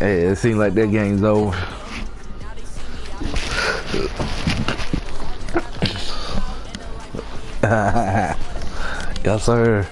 Hey, it seems like that game's over. Yes, sir.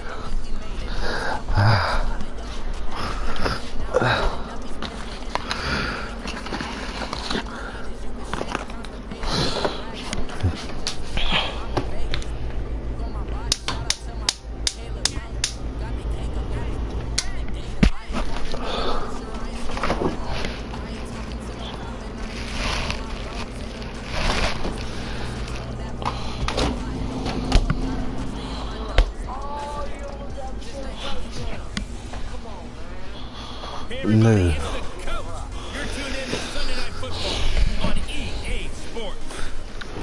Hey No. everybody, it's the coach. You're tuned in to Sunday Night Football on EA Sports.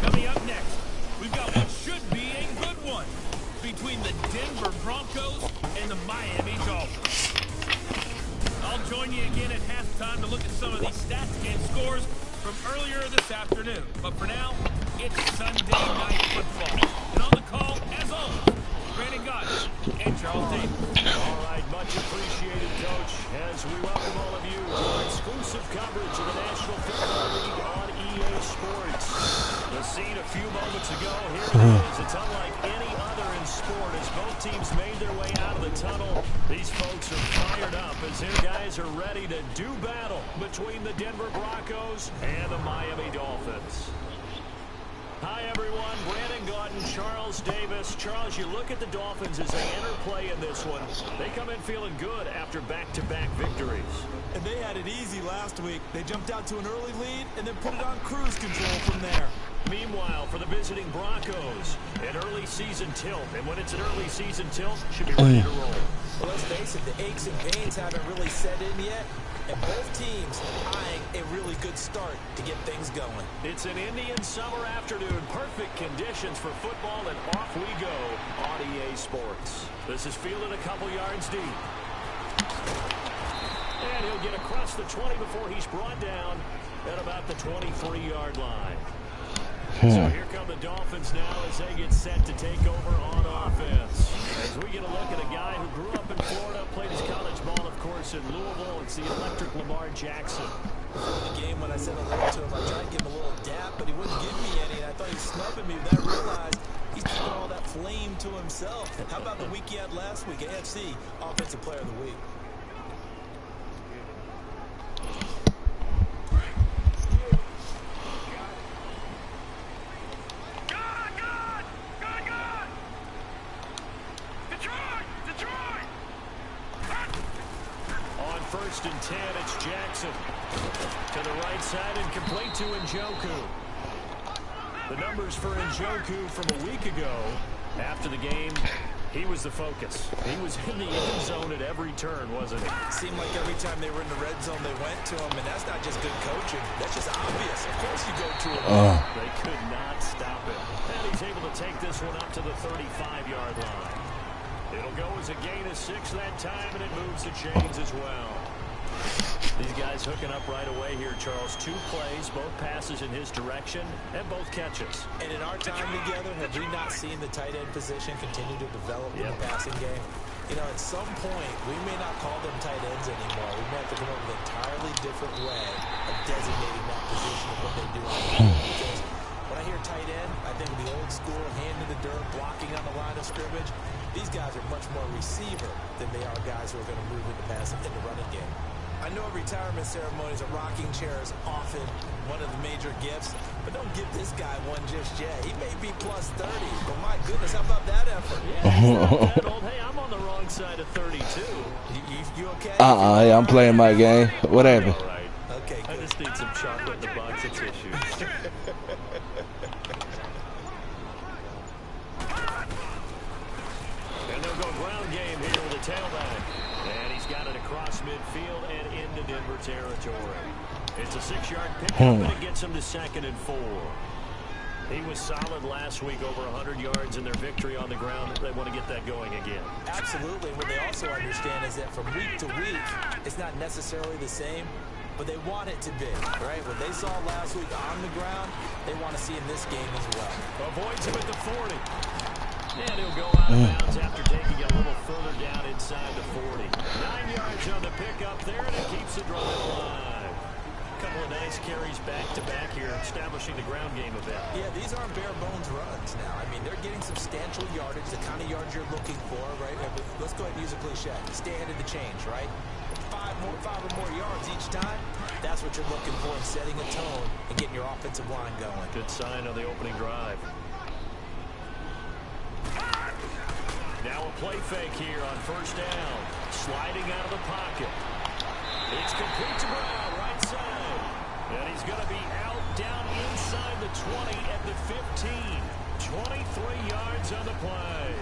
Coming up next, we've got what should be a good one between the Denver Broncos and the Miami Dolphins. I'll join you again at halftime to look at some of these stats and scores from earlier this afternoon. But for now, it's Sunday Night Football. And on the call, as always, Brandon Gaudin and Charles Davis. All right, much appreciated, Coach, as we welcome all of you to our exclusive coverage of the National Football League on EA Sports. The scene a few moments ago, here it is. It's unlike any other in sport as both teams made their way out of the tunnel. These folks are fired up as their guys are ready to do battle between the Denver Broncos and the Miami Dolphins. Hi, everyone. Brandon Gaudin, Charles Davis. Charles, you look at the Dolphins as they enter play in this one. They come in feeling good after back-to-back victories. And they had it easy last week. They jumped out to an early lead and then put it on cruise control from there. Meanwhile, for the visiting Broncos, an early season tilt. And when it's an early season tilt, should be ready to roll. Well, let's face it, the aches and pains haven't really set in yet. And both teams eyeing a really good start to get things going. It's an Indian summer afternoon. Perfect conditions for football, and off we go on EA Sports. This is fielded a couple yards deep. And he'll get across the 20 before he's brought down at about the 23-yard line. So here come the Dolphins now as they get set to take over on offense. As we get a look at a guy who grew up in Florida, played his college ball, of course, in Louisville. It's the electric Lamar Jackson. The game when I said hello to him, I tried to give him a little dap, but he wouldn't give me any, and I thought he was snubbing me, but I realized he's keeping all that flame to himself. How about the week he had last week? AFC Offensive Player of the Week. First and 10, it's Jackson. To the right side and complete to Njoku. The numbers for Njoku from a week ago. After the game, he was the focus. He was in the end zone at every turn, wasn't he? Seemed like every time they were in the red zone, they went to him, and that's not just good coaching. That's just obvious. Of course you go to him. They could not stop it. And he's able to take this one up to the 35-yard line. It'll go as a gain of 6 that time, and it moves the chains as well. These guys hooking up right away here, Charles. 2 plays, both passes in his direction, and both catches. And in our time together, have we not seen the tight end position continue to develop in the passing game? You know, at some point, we may not call them tight ends anymore. We may have to come up with an entirely different way of designating that position of what they do on the field. Because when I hear tight end, I think of the old school, hand in the dirt, blocking on the line of scrimmage. These guys are much more receiver than they are guys who are going to move into passing in the running game. I know retirement ceremonies, a rocking chair is often one of the major gifts, but don't give this guy one just yet. He may be plus 30, but my goodness, how about that effort? Yeah, he's not that old. Hey, I'm on the wrong side of 32. You okay? Yeah, I'm playing my game. What happened? All right. Okay, good. I just need some chocolate in a box of tissues. And they'll go ground game here with a tailback. And he's got it across midfield and into Denver territory. It's a 6-yard pickup, and it gets him to 2nd and 4. He was solid last week, over 100 yards in their victory on the ground. They want to get that going again. Absolutely. What they also understand is that from week to week, it's not necessarily the same, but they want it to be, right? What they saw last week on the ground, they want to see in this game as well. Avoids him at the 40. And he'll go out of bounds after taking it a little further down inside the 40. 9 yards on the pickup there, and it keeps the drive alive. Couple of nice carries back-to-back here, establishing the ground game a bit. Yeah, these aren't bare-bones runs now. I mean, they're getting substantial yardage, the kind of yards you're looking for, right? Let's go ahead and use a cliche. Stay ahead of the change, right? Five or more yards each time. That's what you're looking for in setting a tone and getting your offensive line going. Good sign on the opening drive. Now a play fake here on first down. Sliding out of the pocket. It's complete to Brown, right side. And he's going to be out down inside the 20 at the 15. 23 yards on the play.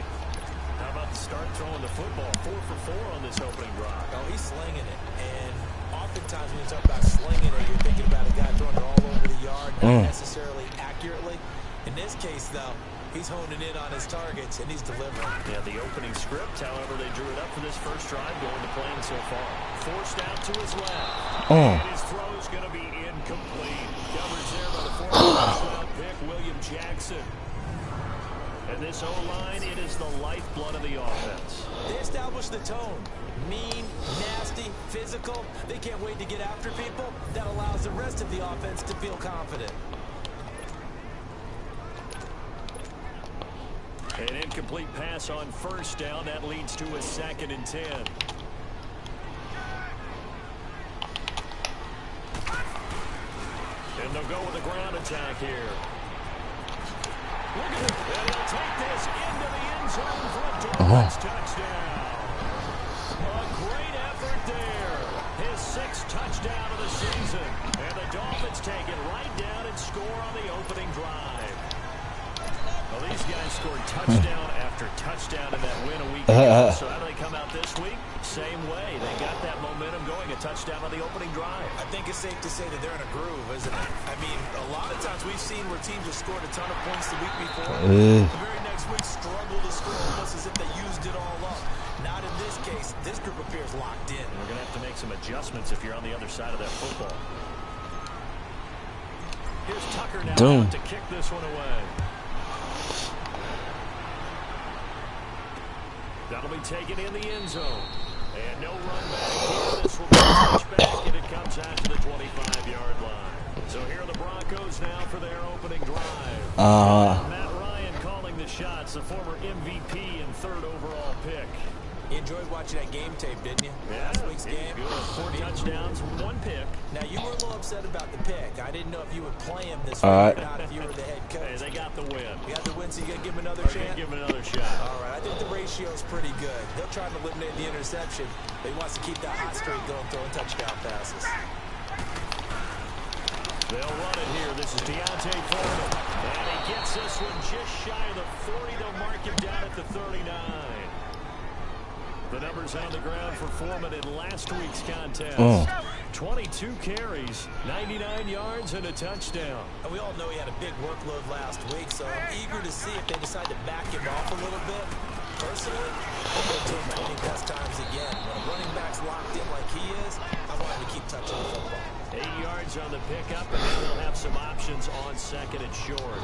How about the start throwing the football? 4 for 4 on this opening drive. Oh, he's slinging it. And oftentimes when you talk about slinging it, you're thinking about a guy throwing it all over the yard, not necessarily accurately. In this case, though, he's honing in on his targets, and he's delivering. Yeah, the opening script, however, they drew it up for this first drive, going to plan so far. Forced out to his left. And his throw is going to be incomplete. Coverage there by the former first-round pick, William Jackson. And this O-line, it is the lifeblood of the offense. They established the tone. Mean, nasty, physical. They can't wait to get after people. That allows the rest of the offense to feel confident. An incomplete pass on first down. That leads to a 2nd and 10. And they'll go with a ground attack here. Look at it. And he'll take this into the end zone for a Dolphins touchdown. A great effort there. His 6th touchdown of the season. And the Dolphins take it right down and score on the opening drive. Well, these guys scored touchdown after touchdown in that win a week ago. So how do they come out this week? Same way. They got that momentum going. A touchdown on the opening drive. I think it's safe to say that they're in a groove, isn't it? I mean, a lot of times we've seen where teams have scored a ton of points the week before. The very next week struggle to score almost as if they used it all up. Not in this case. This group appears locked in. And we're going to have to make some adjustments if you're on the other side of that football. Here's Tucker now to kick this one away. That'll be taken in the end zone. And no run back here. This will be a touchback, and it comes out to the 25-yard line. So here are the Broncos now for their opening drive. Matt Ryan calling the shots, the former MVP and 3rd overall pick. You enjoyed watching that game tape, didn't you? Yeah, Last week's game. Good. 4 touchdowns, 1 pick. Now, you were a little upset about the pick. I didn't know if you would play him this week or not if you were the head coach. Hey, they got the win. You got the win, so you got to give him another chance? Give him another shot. All right, I think the ratio is pretty good. They'll try to eliminate the interception, but he wants to keep that hot streak going, throwing touchdown passes. They'll run it here. This is Deontay Foreman. And he gets this one just shy of the 40. They'll mark him down at the 39. The numbers on the ground for Foreman in last week's contest. 22 carries, 99 yards, and a touchdown. And we all know he had a big workload last week, so I'm eager to see if they decide to back him off a little bit. Personally, I'm going to take my many best times again. When a running back's locked in like he is, I want him to keep touching the football. 8 yards on the pickup, and then they'll have some options on 2nd and short.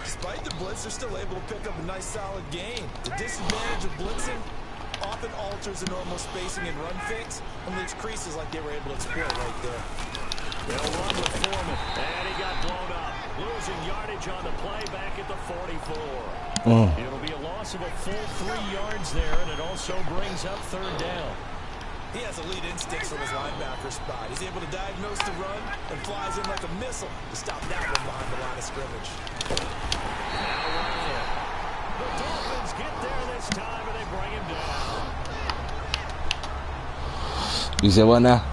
Despite the blitz, they're still able to pick up a nice solid gain. The disadvantage of blitzing often alters the normal spacing and run fakes and leaves creases like they were able to exploit right there. They'll run with Foreman, and he got blown up. Losing yardage on the play back at the 44. It'll be a loss of a full 3 yards there, and it also brings up 3rd down. He has elite instincts from his linebacker spot. He's able to diagnose the run and flies in like a missile to stop that one behind the line of scrimmage. Now Ryan. The Dolphins get there this time, and they bring him down. You said what now?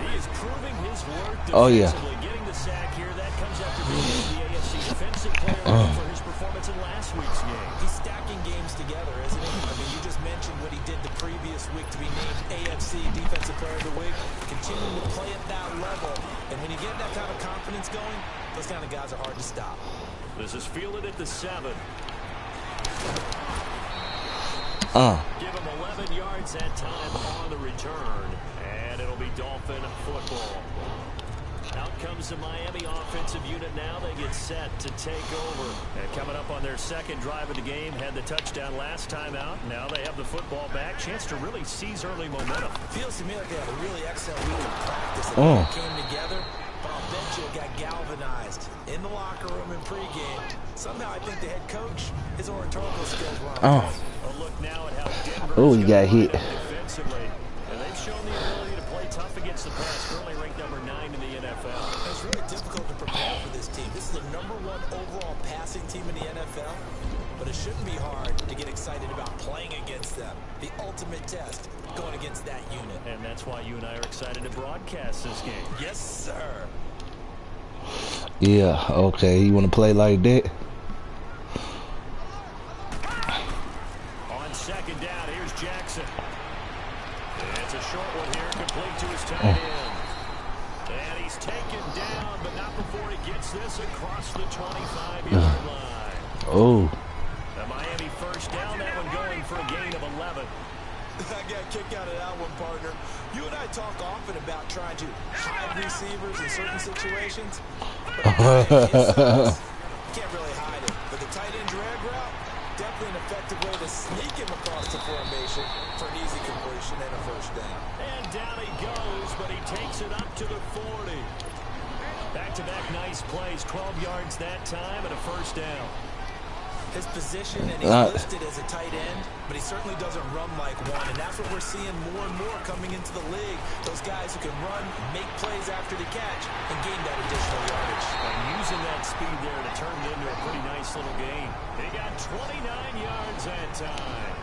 He is proving his worth defensively. Oh, yeah. Getting the sack here, that comes after being the AFC Defensive Player for his performance in last week's game. He's stacking games together, isn't he? I mean, you just mentioned what he did the previous week to be named AFC Defensive Player of the Week. Continuing to play at that level. And when you get that kind of confidence going, those kind of guys are hard to stop. This is fielded at the 7. Give him 11 yards that time on the return. And it'll be Dolphin football. Out comes the Miami offensive unit now. They get set to take over. And coming up on their second drive of the game, had the touchdown last time out. Now they have the football back. Chance to really seize early momentum. Feels to me like they had a really excellent week of practice. They all came together. But I'll bet you it got galvanized in the locker room in pregame. Somehow I think the head coach, his oratorical skills were on point. A look now at how Denver He got hit. defensively. And they've shown the ability to play tough against the pass. Currently ranked number 9 in the NFL. It's really difficult to prepare for this team. This is the #1 overall passing team in the NFL. But it shouldn't be hard to get excited about playing against them. The ultimate test going against that unit. And that's why you and I are excited to broadcast this game. Yes, sir. Yeah, okay. You want to play like that? On second down, here's Jackson. It's a short one here, complete to his tight end. And he's taken down, but not before he gets this across the 25-yard line. Oh. The Miami first down, that one going for a gain of 11. I got a kick out of that one, partner. You and I talk often about trying to hide receivers in certain situations. But you can't really hide it. But the tight end drag route, definitely an effective way to sneak him across the formation for an easy completion and a first down. And down he goes, but he takes it up to the 40. Back-to-back nice plays, 12 yards that time and a first down. His position, and he's listed as a tight end, but he certainly doesn't run like one, and that's what we're seeing more and more coming into the league. Those guys who can run, make plays after the catch, and gain that additional yardage. And using that speed there to turn it into a pretty nice little gain. He got 29 yards that time.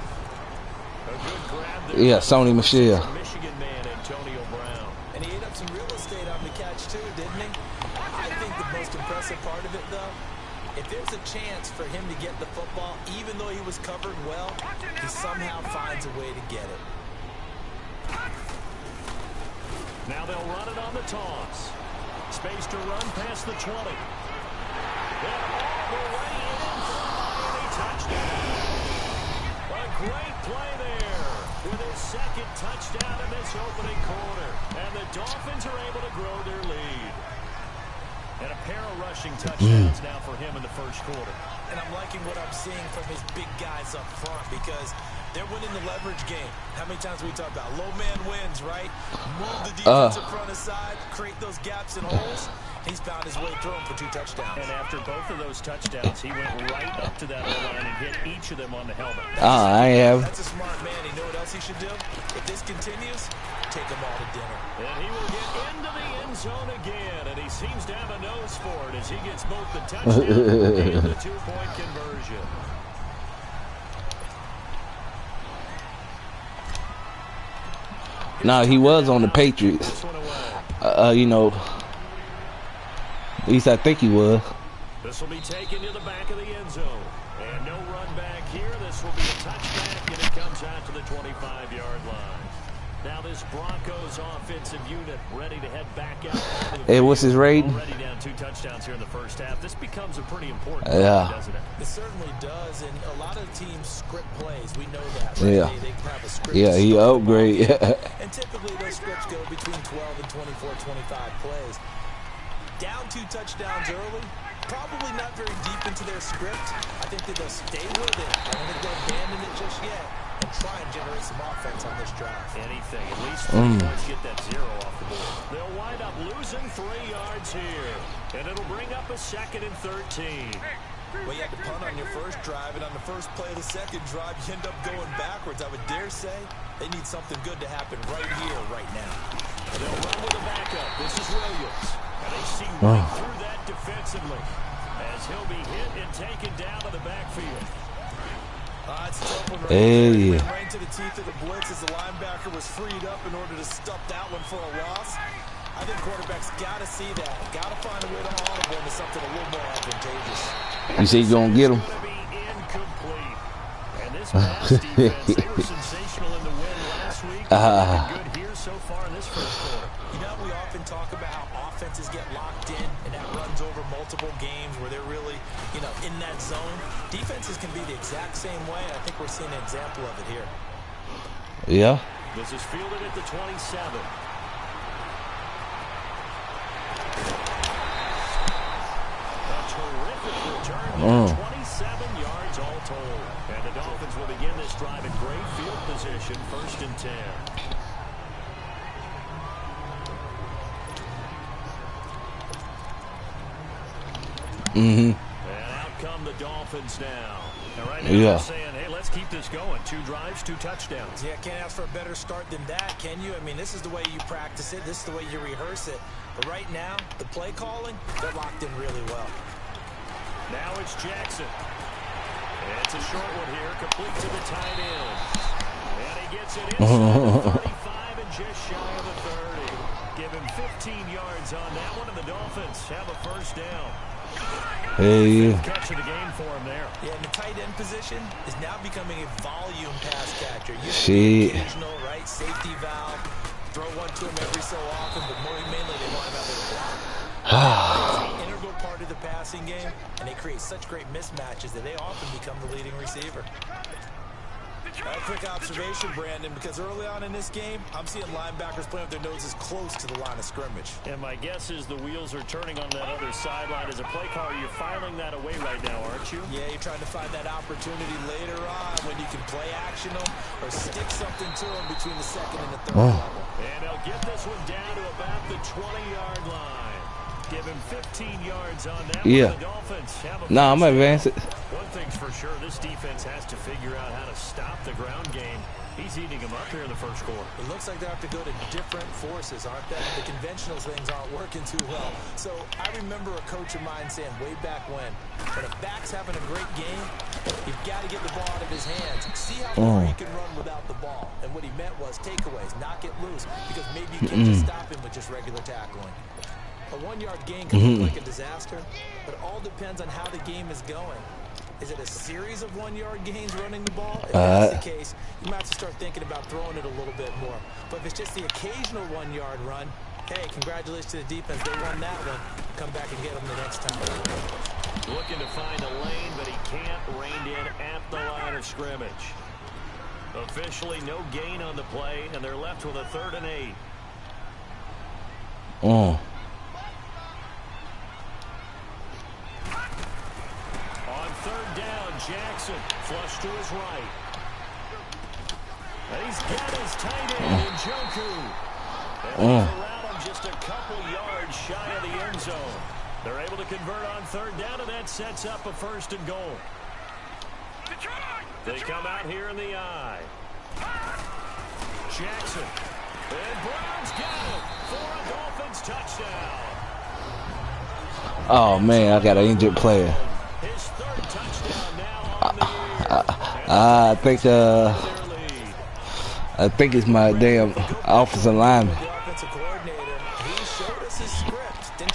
A good grab there. Yeah, Sony Michel. Michigan man, Antonio Brown. And he ate up some real estate on the catch, too, didn't he? I think the most impressive part of it, though, if there's a chance for him to get the football, even though he was covered well, he somehow finds a way to get it. Now they'll run it on the toss. Space to run past the 20. And all the way in for a Miami touchdown. A great play there with his second touchdown in this opening quarter. And the Dolphins are able to grow their lead. And a pair of rushing touchdowns now for him in the first quarter. And I'm liking what I'm seeing from his big guys up front because they're winning the leverage game. How many times we talk about low man wins, right? Move the defensive front aside, create those gaps and holes. He's found his way through them for 2 touchdowns. And after both of those touchdowns, he went right up to that O-line and hit each of them on the helmet. I have. That's a smart man. You know what else he should do? If this continues, take them all to dinner. And he will get into the end zone again, and he seems to have a nose for it as he gets both the touchdown and the 2-point conversion. Nah, he was on the Patriots. You know, at least I think he was. This will be taken to the back of the end zone. And no run back here. This will be a touchback, and it comes out to the 25-yard line. Now this Broncos offensive unit ready to head back out. Hey, what's his rating? Already down 2 touchdowns here in the first half. This becomes a pretty important game, doesn't it? It certainly does, and a lot of teams script plays. We know that. Right? Yeah. They have a script. Yeah, he upgrade. And typically those scripts go between 12 and 24, 25 plays. Down 2 touchdowns early. Probably not very deep into their script. I think that they'll stay with it. I don't think they'll abandon it just yet and try and generate some offense on this drive. Anything. At least 3 points, get that 0 off the board. They'll wind up losing 3 yards here. And it'll bring up a 2nd and 13. Well, you had to punt on your first drive, and on the first play of the second drive, you end up going backwards. I would dare say they need something good to happen right here, right now. They'll run with a backup. This is Williams. And they see right through that defensively as he'll be hit and taken down to the backfield. It's a tough one right there. Right to the teeth of the blitz as the linebacker was freed up in order to stop that one for a loss. I think quarterbacks got to see that. Got to find a way to audible into something a little more advantageous. You see he's going to get him? Incomplete. And this pass defense, they were sensational in the win last week. Good here so far in this first quarter. You know, we often talk about how offenses get locked in, and that runs over multiple games where they're really, you know, in that zone. Defenses can be the exact same way, and I think we're seeing an example of it here. Yeah. This is fielded at the 27. 27 yards all told. And the Dolphins will begin this drive in great field position, 1st and 10. And out come the Dolphins now. And right now they're saying, hey, let's keep this going. 2 drives, 2 touchdowns. Yeah, can't ask for a better start than that, can you? I mean, this is the way you practice it. This is the way you rehearse it. But right now, the play calling, they're locked in really well. Now it's Jackson. And it's a short one here, complete to the tight end. And he gets it inside the 35 and just shy of the 30. Give him 15 yards on that one, and the Dolphins have a 1st down. Hey. Catch of the game for him there. Yeah, and the tight end position is now becoming a volume pass catcher. Shit. Occasional, right, safety valve. Throw one to him every so often, but more mainly they want him out there to block. It's an integral part of the passing game, and they create such great mismatches that they often become the leading receiver. A quick observation, Brandon, because early on in this game, I'm seeing linebackers playing with their noses close to the line of scrimmage. And my guess is the wheels are turning on that other sideline. As a play caller, you're filing that away right now, aren't you? Yeah, you're trying to find that opportunity later on when you can play action them or stick something to them between the 2nd and the 3rd level. And they'll get this one down to about the 20-yard line. Give him 15 yards on that one. The Dolphins have a I'm advancing. One thing's for sure, this defense has to figure out how to stop the ground game. He's eating them up here in the 1st quarter. It looks like they have to go to different forces, aren't they? The conventional things aren't working too well. So I remember a coach of mine saying way back when a back's having a great game, you've got to get the ball out of his hands. See how far he can run without the ball. And what he meant was takeaways, not get loose, because maybe you can't just stop him with just regular tackling. A 1-yard gain can look like a disaster, but it all depends on how the game is going. Is it a series of 1-yard gains running the ball? If that's the case, you might have to start thinking about throwing it a little bit more. But if it's just the occasional 1-yard run, hey, congratulations to the defense. They won that one. Come back and get them the next time. Looking to find a lane, but he can't rein in at the line of scrimmage. Officially no gain on the play, and they're left with a 3rd and 8. Jackson, flush to his right. And he's got his tight end in Njoku. And around him just a couple yards shy of the end zone. They're able to convert on 3rd down, and that sets up a 1st and goal. They come out here in the eye. Jackson. And Brown's got it for a Dolphins touchdown. Oh, man, I got an injured player. His 3rd touchdown now. I think it's my damn offensive lineman.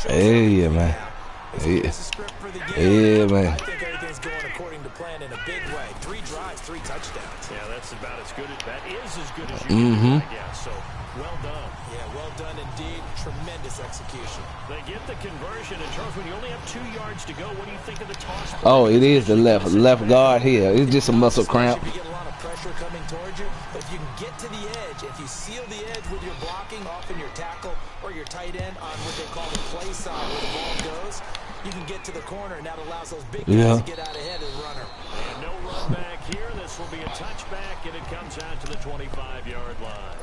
Yeah, man. Yeah, man. I think everything's going according to plan in a big way. 3 drives, 3 touchdowns. Yeah, that's about as good as that is as good as you can, I guess. So well done. Yeah, well done indeed. Tremendous execution. They get the conversion. In terms when you only have 2 yards to go, what do you think of the toss? Oh, it is the left guard here. It's just a muscle cramp. You get a lot of pressure coming towards you, but if you can get to the edge, if you seal the edge with your blocking, often your tackle or your tight end on what they call the play side where the ball goes, you can get to the corner, and that allows those big guys to get out ahead of the runner. And no run back here. This will be a touchback, and it comes out to the 25-yard line.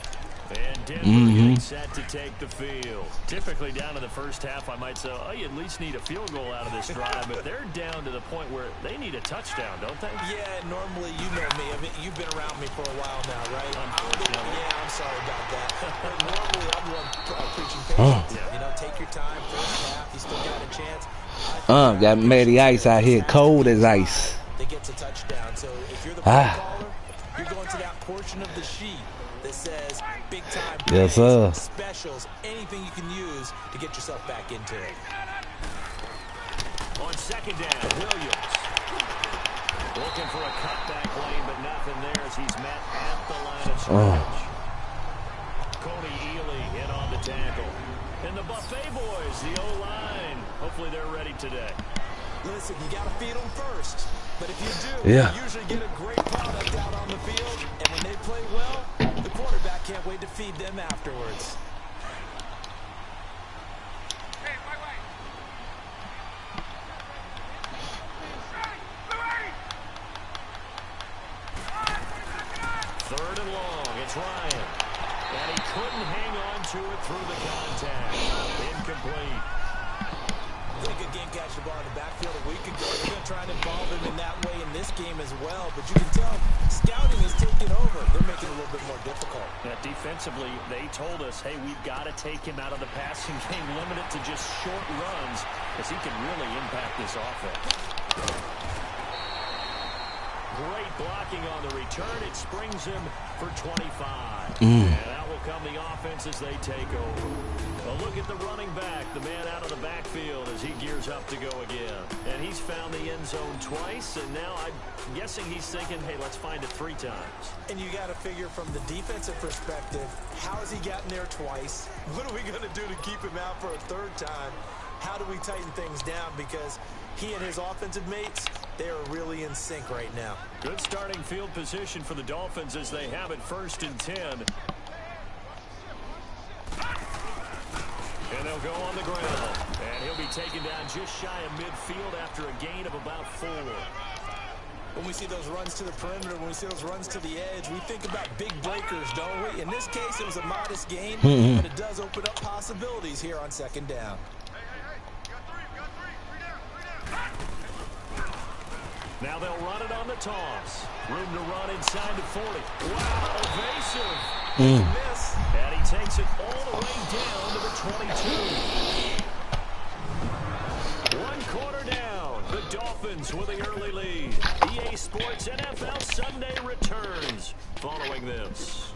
And Denver getting set to take the field. Typically down in the 1st half, I might say, oh, you at least need a field goal out of this drive. But they're down to the point where they need a touchdown, don't they? Yeah, normally, you know me. I mean, you've been around me for a while now, right? Unfortunately. Yeah, I'm sorry about that. But normally, I'm the one preaching patience. You know, take your time. 1st half, you still got a chance. Got Matty Ice out here, cold as ice. They get a touchdown. So if you're the play caller, you're going to that portion of the sheet that says big time plays, specials, anything you can use to get yourself back into it. On 2nd down, Williams. Looking for a cutback lane, but nothing there as he's met at the line of scrimmage. Cody Ely in on the tackle. And the Buffet boys, the O-line. Hopefully they're ready today. Listen, you got to feed them first. But if you do, you usually get a great product out on the field. And when they play well, the quarterback can't wait to feed them afterwards. trying. And he couldn't hang on to it through the contact. Incomplete. Really good game catching the ball in the backfield a week ago. They're going to try and involve him in that way in this game as well. But you can tell scouting is taking over. They're making it a little bit more difficult. Now, defensively, they told us, hey, we've got to take him out of the passing game, limit it to just short runs, because he can really impact this offense. Great blocking on the return. It springs him for 25. And out will come the offense as they take over. A look at the running back, the man out of the backfield as he gears up to go again. And he's found the end zone twice, and now I'm guessing he's thinking, hey, let's find it 3 times. And you got to figure from the defensive perspective, how has he gotten there twice? What are we going to do to keep him out for a 3rd time? How do we tighten things down? Because he and his offensive mates, they are really in sync right now. Good starting field position for the Dolphins as they have it 1st and 10. And they'll go on the ground. And he'll be taken down just shy of midfield after a gain of about 4. When we see those runs to the perimeter, when we see those runs to the edge, we think about big breakers, don't we? In this case, it was a modest gain, but it does open up possibilities here on 2nd down. Now they'll run it on the toss. Room to run inside the 40. Wow, evasive. Miss. And he takes it all the way down to the 22. 1 quarter down. The Dolphins with the early lead. EA Sports NFL Sunday returns following this.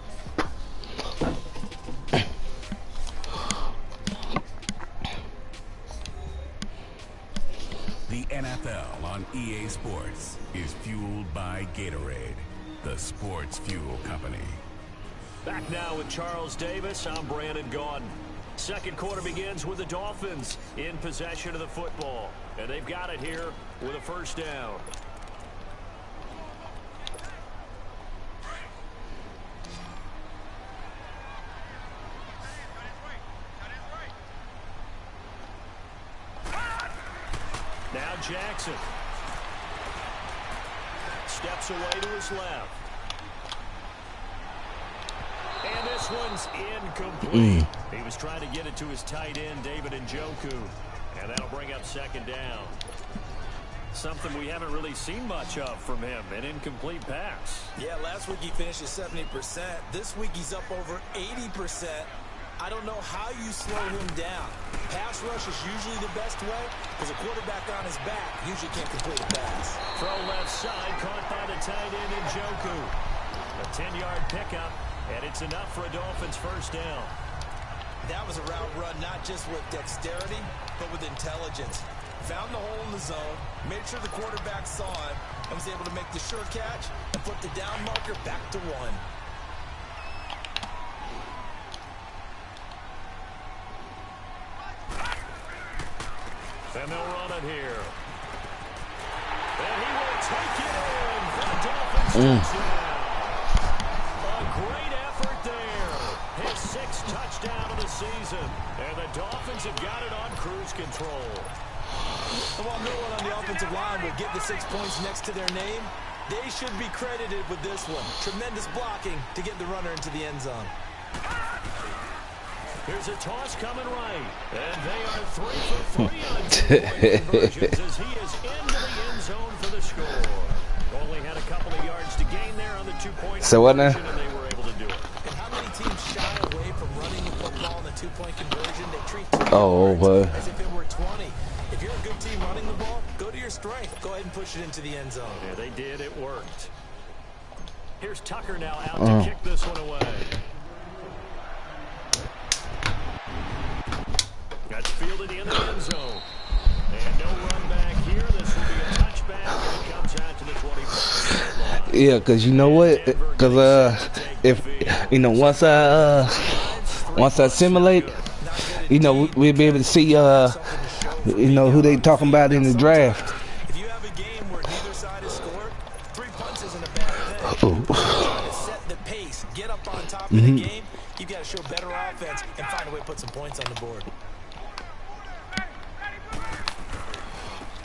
The NFL on EA Sports is fueled by Gatorade, the sports fuel company. Back now with Charles Davis, I'm Brandon Gaudin. 2nd quarter begins with the Dolphins in possession of the football. And they've got it here with a 1st down. Now Jackson steps away to his left. And this one's incomplete. He was trying to get it to his tight end, David Njoku. And that'll bring up 2nd down. Something we haven't really seen much of from him, an incomplete pass. Yeah, last week he finished at 70%. This week he's up over 80%. I don't know how you slow him down. Pass rush is usually the best way because a quarterback on his back usually can't complete a pass. Throw left side, caught by the tight end Njoku. A 10-yard pickup, and it's enough for a Dolphins 1st down. That was a route run not just with dexterity, but with intelligence. Found the hole in the zone, made sure the quarterback saw him, and was able to make the sure catch and put the down marker back to 1. And they'll run it here. And he will take it in for the Dolphins touchdown. A great effort there. His 6th touchdown of the season. And the Dolphins have got it on cruise control. And while no one on the offensive line will get the 6 points next to their name, they should be credited with this one. Tremendous blocking to get the runner into the end zone. Here's a toss coming right. And they are 3 for 3 on 2-point conversions as he is into the end zone for the score. Only had a couple of yards to gain there on the 2-point So what now? conversion, and they were able to do it. And how many teams shy away from running the football in the 2-point conversion? They treat 2 boy. as if it were 20. If you're a good team running the ball, go to your strength. Go ahead and push it into the end zone. Yeah, they did. It worked. Here's Tucker now out to kick this one away. That's fielded in the end zone. And no run back here. This will be a touchback, and it comes out to the 25. Yeah, because you know what? Because if you know, once I simulate, you know, we'll be able to see you know, who they talking about in the draft. If you have a game where neither side has scored, 3 punts isn't a bad thing. Trying to set the pace, get up on top of the game. You've got to show better offense and find a way to put some points on the board.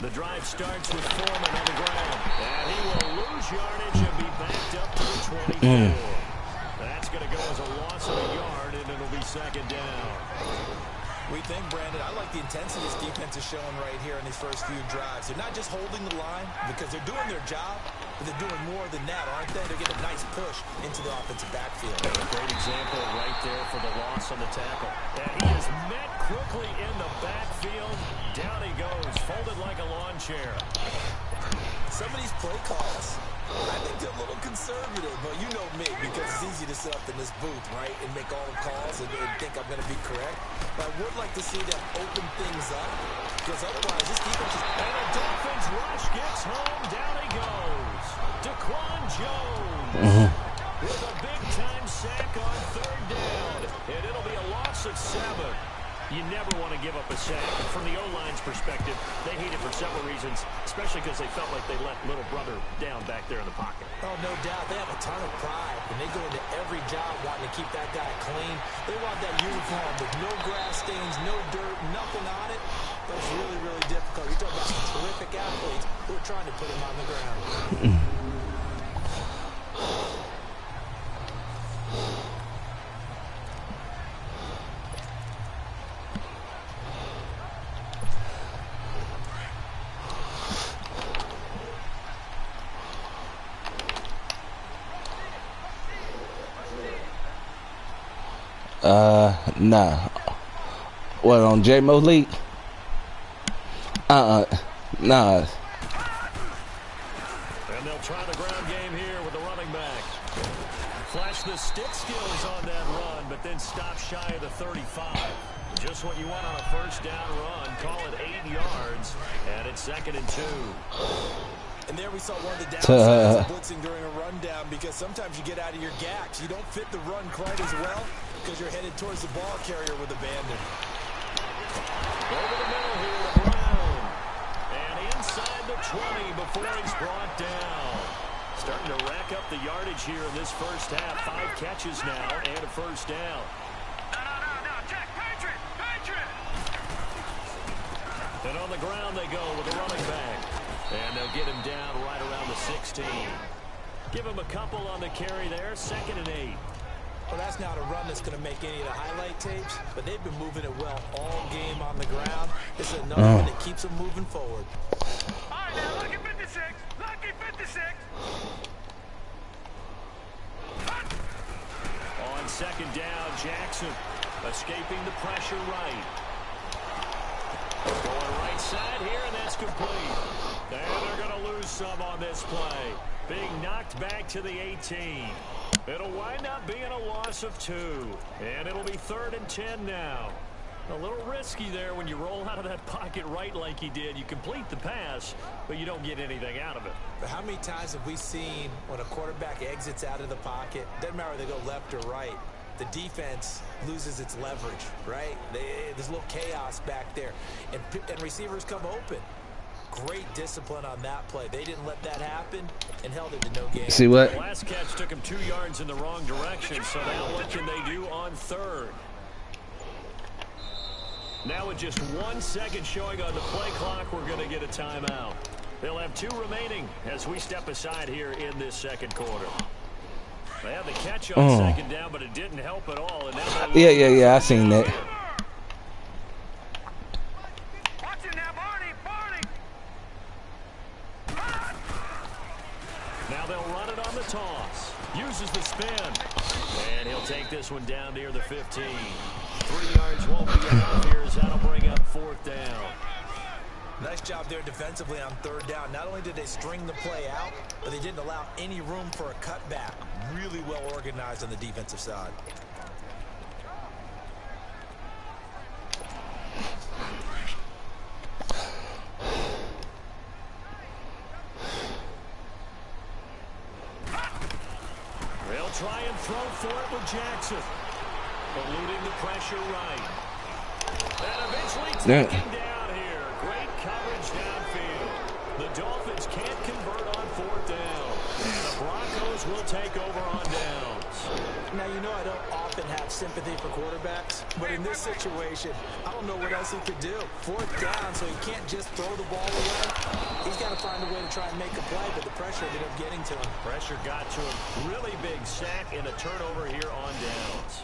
The drive starts with Foreman on the ground. And he will lose yardage and be backed up to the 24. That's going to go as a loss of a yard, and it'll be second down. We think, Brandon, I like the intensity this defense is showing right here in these first few drives. They're not just holding the line because they're doing their job, but they're doing more than that, aren't they? They're getting a nice push into the offensive backfield. A great example right there for the loss on the tackle. And he is met quickly in the backfield. Down he goes, folded like a lawn chair. Some of these play calls, I think they're a little conservative, but you know me, because it's easy to sit up in this booth, right, and make all the calls and think I'm going to be correct. But I would like to see them open things up, because otherwise this defense is... And the Dolphins rush gets home. Down he goes. Daquan Jones with a big-time sack on third down. And it'll be a loss of 7. You never want to give up a sack. From the O-line's perspective, they hate it for several reasons, especially because they felt like they let little brother down back there in the pocket. Oh, no doubt. They have a ton of pride, and they go into every job wanting to keep that guy clean. They want that uniform with no grass stains, no dirt, nothing on it. That's really, really difficult. You're talking about some terrific athletes who are trying to put him on the ground. Nah. What, on J-Mo League? Nah. And they'll try the ground game here with the running back. Flash the stick skills on that run, but then stop shy of the 35. Just what you want on a first down run. Call it 8 yards, and it's 2nd and 2. And there we saw one of the downsides of blitzing during a rundown, because sometimes you get out of your gaps. You don't fit the run quite as well because you're headed towards the ball carrier with abandon. Over the middle here to Brown. And inside the 20 before he's brought down. Starting to rack up the yardage here in this first half. 5 catches now and a first down. No, Jack, Patriot! And on the ground they go with the running back. And they'll get him down right around the 16. Give him a couple on the carry there. 2nd and 8. Well, that's not a run that's going to make any of the highlight tapes, but they've been moving it well all game on the ground. This is another one that keeps them moving forward. All right, now, lucky 56. Lucky 56. On 2nd down, Jackson escaping the pressure right. Going right side here, and that's complete. And they're going to lose some on this play. Being knocked back to the 18. It'll wind up being a loss of 2. And it'll be 3rd and 10 now. A little risky there when you roll out of that pocket right like he did. You complete the pass, but you don't get anything out of it. But how many times have we seen when a quarterback exits out of the pocket, doesn't matter whether they go left or right, the defense loses its leverage, right? There's a little chaos back there, and receivers come open. Great discipline on that play. They didn't let that happen and held it to no gain. See what? The last catch took him 2 yards in the wrong direction, so now what can they do on 3rd? Now with just 1 second showing on the play clock, we're going to get a timeout. They'll have 2 remaining as we step aside here in this 2nd quarter. They had the catch on 2nd down, but it didn't help at all. And now Yeah, I seen that. Watch it now, Barney. Now they'll run it on the toss. Uses the spin. And he'll take this one down near the 15. 3 yards won't be enough here as that'll bring up 4th down. Nice job there defensively on 3rd down. Not only did they string the play out, but they didn't allow any room for a cutback. Really well organized on the defensive side. They'll try and throw for it with Jackson. Eluding the pressure right. And eventually taken down here. Great coverage downfield. The Dolphins can't convert on 4th down. And the Broncos offense will take over on downs. Now, you know I don't often have sympathy for quarterbacks, but in this situation, I don't know what else he could do. 4th down, so he can't just throw the ball away. He's got to find a way to try and make a play, but the pressure ended up getting to him. Pressure got to him. Really big sack and a turnover here on downs.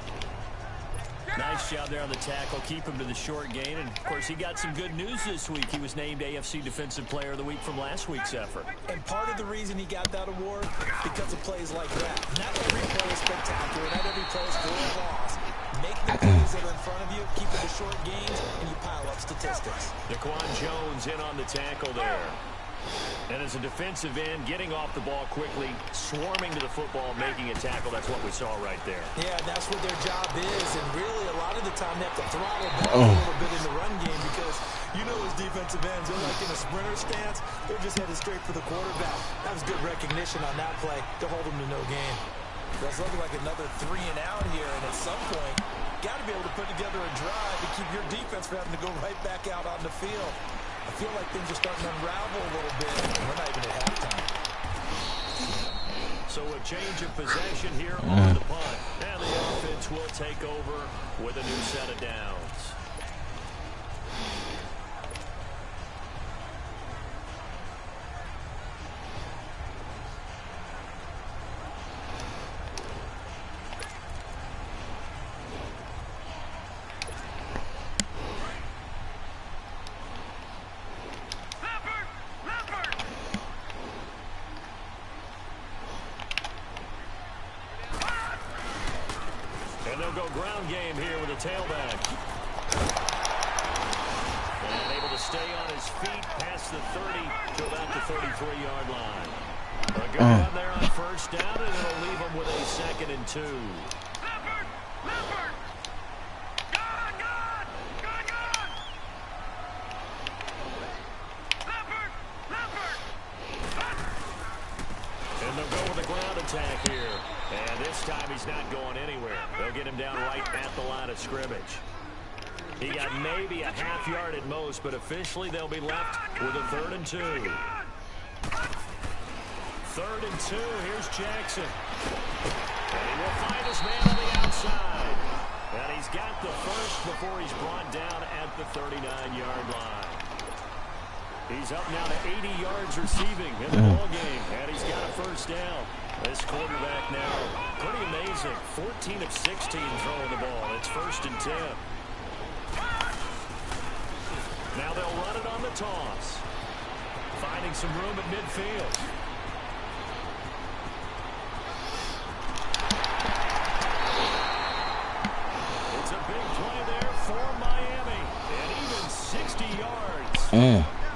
Nice job there on the tackle. Keep him to the short gain. And, of course, he got some good news this week. He was named AFC Defensive Player of the Week from last week's effort. And part of the reason he got that award, because of plays like that. Not every play is spectacular. Not every play is for a loss. Make the plays that are in front of you, keep it to short gains, and you pile up statistics. Daquan Jones in on the tackle there. And as a defensive end, getting off the ball quickly, swarming to the football, making a tackle, that's what we saw right there. Yeah, that's what their job is, and really a lot of the time they have to throttle back a little bit in the run game because, you know, as defensive ends, they're like in a sprinter stance, they're just headed straight for the quarterback. That was good recognition on that play to hold them to no gain. That's looking like another 3 and out here, and at some point, got to be able to put together a drive to keep your defense from having to go right back out on the field. I feel like things are starting to unravel a little bit, and we're not even at halftime. So a change of possession here on the punt. And the offense will take over with a new set of downs. And they'll go ground game here with a tailback. And able to stay on his feet past the 30 to about the 33-yard line. A good run there on 1st down, and it'll leave him with a 2nd and 2. And they'll go with a ground attack here. And this time he's not going anywhere. They'll get him down right at the line of scrimmage. He got maybe a half yard at most, but officially they'll be left with a 3rd and 2. 3rd and 2. Here's Jackson. And he will find his man on the outside. And he's got the first before he's brought down at the 39-yard line. He's up now to 80 yards receiving in the ball game, and he's got a 1st down. This quarterback now, pretty amazing. 14 of 16 throwing the ball. It's 1st and 10. Now they'll run it on the toss. Finding some room at midfield. It's a big play there for Miami. And even 60 yards.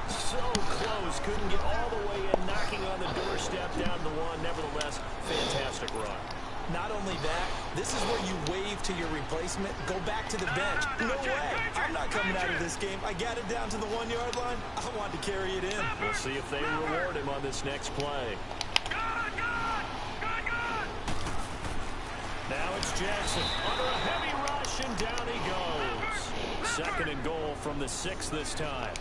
So close. Couldn't get all the way in, knocking on the doorstep down to 1. Nevertheless, fantastic run. Not only that, this is where you wave to your replacement, go back to the bench. No way. I'm not coming out of this game. I got it down to the 1-yard line. I wanted to carry it in. We'll see if they reward him on this next play. Now it's Jackson under a heavy rush, and down he goes. 2nd and goal from the 6 this time.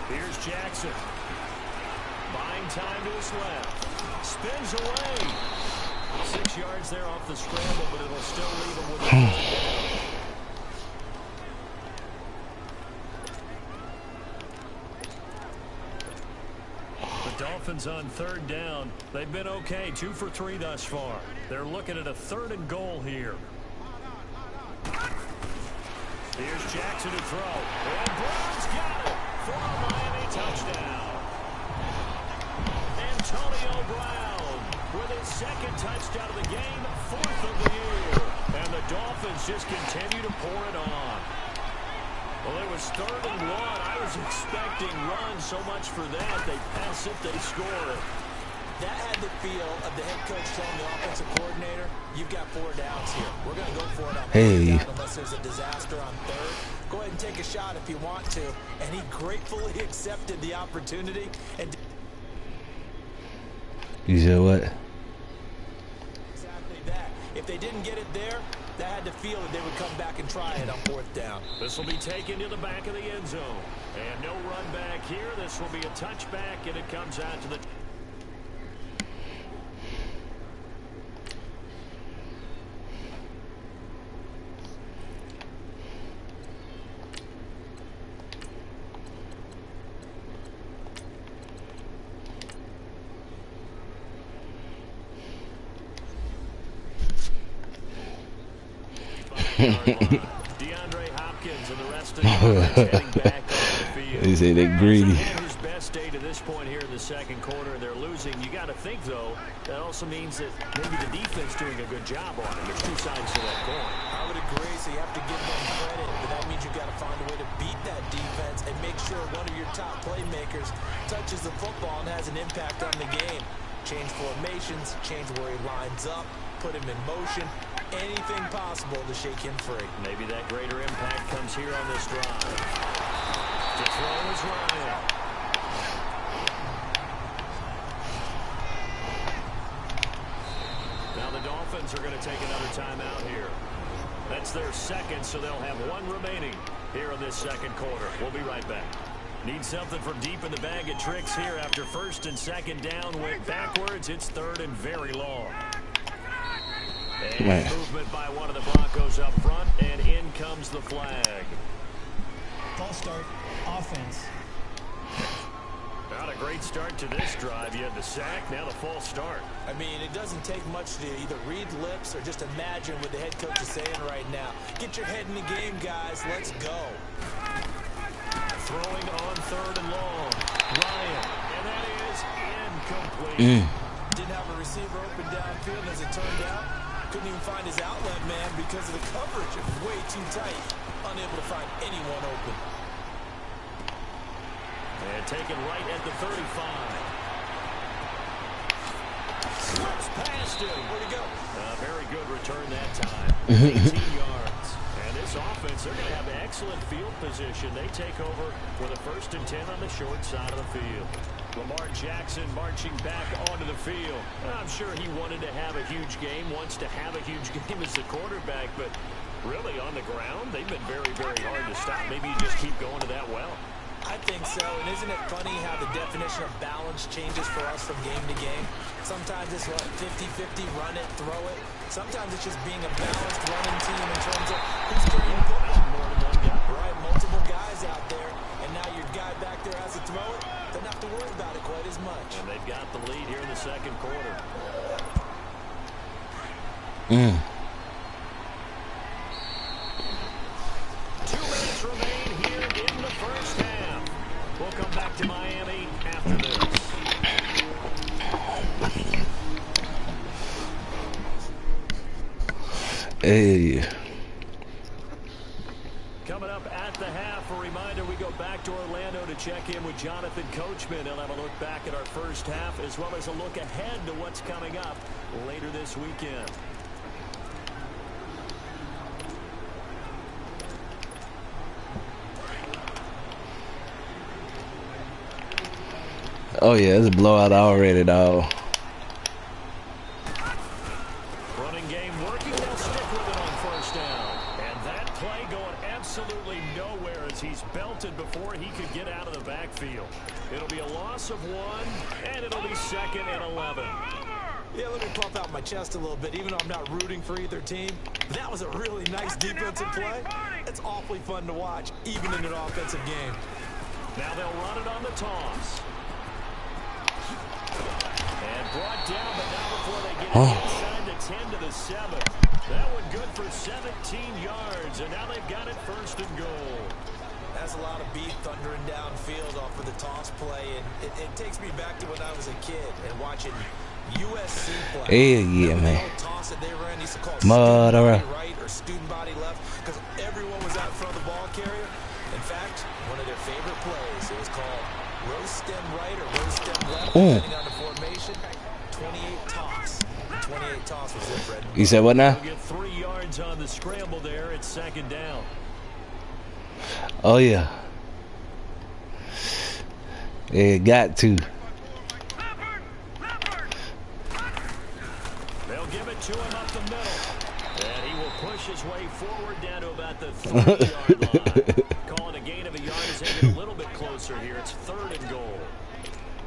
Here's Jackson. Buying time to his left. Spins away. 6 yards there off the scramble, but it'll still leave him with a 1st down. The Dolphins on 3rd down. They've been okay. 2 for 3 thus far. They're looking at a 3rd and goal here. Here's Jackson to throw. And Brown's got it for a Miami touchdown. Antonio Brown with his 2nd touchdown of the game, 4th of the year. And the Dolphins just continue to pour it on. Well, it was 3rd and 1. I was expecting runs, so much for that. They pass it, they score it. That had the feel of the head coach telling the offensive coordinator, you've got 4 downs here. We're going to go for it on 4th down unless there's a disaster on 3rd. Go ahead and take a shot if you want to. And he gratefully accepted the opportunity. And you said what? exactly that. If they didn't get it there, That had to feel that they would come back and try it on 4th down. This will be taken to the back of the end zone. And no run back here. This will be a touchback, and it comes out to the... DeAndre Hopkins and the rest of the offense heading back on the field. They say they're greedy. His best day to this point here in the second quarter, and they're losing. You got to think, though, that also means that maybe the defense doing a good job on it. There's two sides to that coin. I would agree, so you have to give them credit, but that means you got to find a way to beat that defense and make sure one of your top playmakers touches the football and has an impact on the game. Change formations, change where he lines up, put him in motion. Anything possible to shake him free. Maybe that greater impact comes here on this drive. To throw is Ryan. Now the Dolphins are going to take another timeout here. That's their second, so they'll have one remaining here in this second quarter. We'll be right back. Need something from deep in the bag of tricks here after 1st and 2nd down went backwards. It's 3rd and very long. And movement by one of the Broncos up front, and in comes the flag. False start, offense. Not a great start to this drive. You had the sack, now the false start. I mean, it doesn't take much to either read lips or just imagine what the head coach is saying right now. Get your head in the game, guys. Let's go. Throwing on 3rd and long. Ryan, and that is incomplete. Didn't have a receiver open downfield, as it turned out. Couldn't even find his outlet man because of the coverage. It was way too tight. Unable to find anyone open. And taken right at the 35. Slips past him. Where'd he go? Very good return that time. 18 yards. And this offense, they're going to have excellent field position. They take over with a 1st and 10 on the short side of the field. Lamar Jackson marching back onto the field. I'm sure he wanted to have a huge game, wants to have a huge game as the quarterback, but really on the ground, they've been very, very hard to stop. Maybe you just keep going to that well. I think so, and isn't it funny how the definition of balance changes for us from game to game? Sometimes it's what, 50-50, run it, throw it. Sometimes it's just being a balanced running team in terms of who's carrying the football. More than one guy. Right, multiple guys out there, and now your guy back there has to throw it. Doesn't have to worry about it quite as much. And they've got the lead here in the second quarter. 2 minutes remain here in the first half. We'll come back to Miami after this. Hey. Coming up at the half, a reminder, we go back to Orlando to check in with Jonathan Coachman. He'll have a look back at our first half as well as a look ahead to what's coming up later this weekend. Oh yeah, it's a blowout already, dog. Running game working, they'll stick with it on 1st down. And that play going absolutely nowhere as he's belted before he could get out of the backfield. It'll be a loss of 1, and it'll be 2nd and 11. Yeah, let me pump out my chest a little bit, even though I'm not rooting for either team. That was a really nice defensive play. It's awfully fun to watch, even in an offensive game. Now they'll run it on the toss. And brought down, but not before they get it inside the 10 to the 7. That one good for 17 yards, and now they've got it 1st and goal. That's a lot of beat thundering downfield off of the toss play, and it takes me back to when I was a kid and watching USC play. Hey, yeah, man. Toss that they ran used to call Murderer. student body right or student body left because everyone was out in front of the ball carrier. In fact, one of their favorite plays, it was called roast stem right or roast stem left, depending on the formation. 28 toss. 28 toss was it, Fred? You said what now? They'll get 3 yards on the scramble there. It's 2nd down. Oh yeah. It got to. They'll give it to him up the middle. And he will push his way forward down to about the 3-yard line. Calling a gain of a yard as they get a little bit closer here. It's 3rd and goal.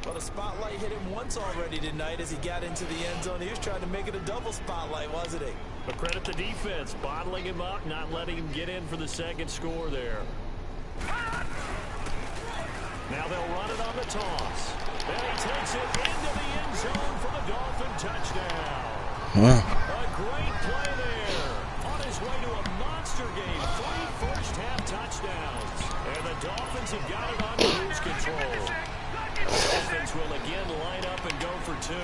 Well, the spotlight hit him once already tonight as he got into the end zone. He was trying to make it a double spotlight, wasn't he? But credit the defense, bottling him up, not letting him get in for the second score there. Now they'll run it on the toss. And he takes it into the end zone for the Dolphin touchdown. A great play there. On his way to a monster game. 3 first-half touchdowns. And the Dolphins have got it under cruise control. Dolphins will again line up and go for 2.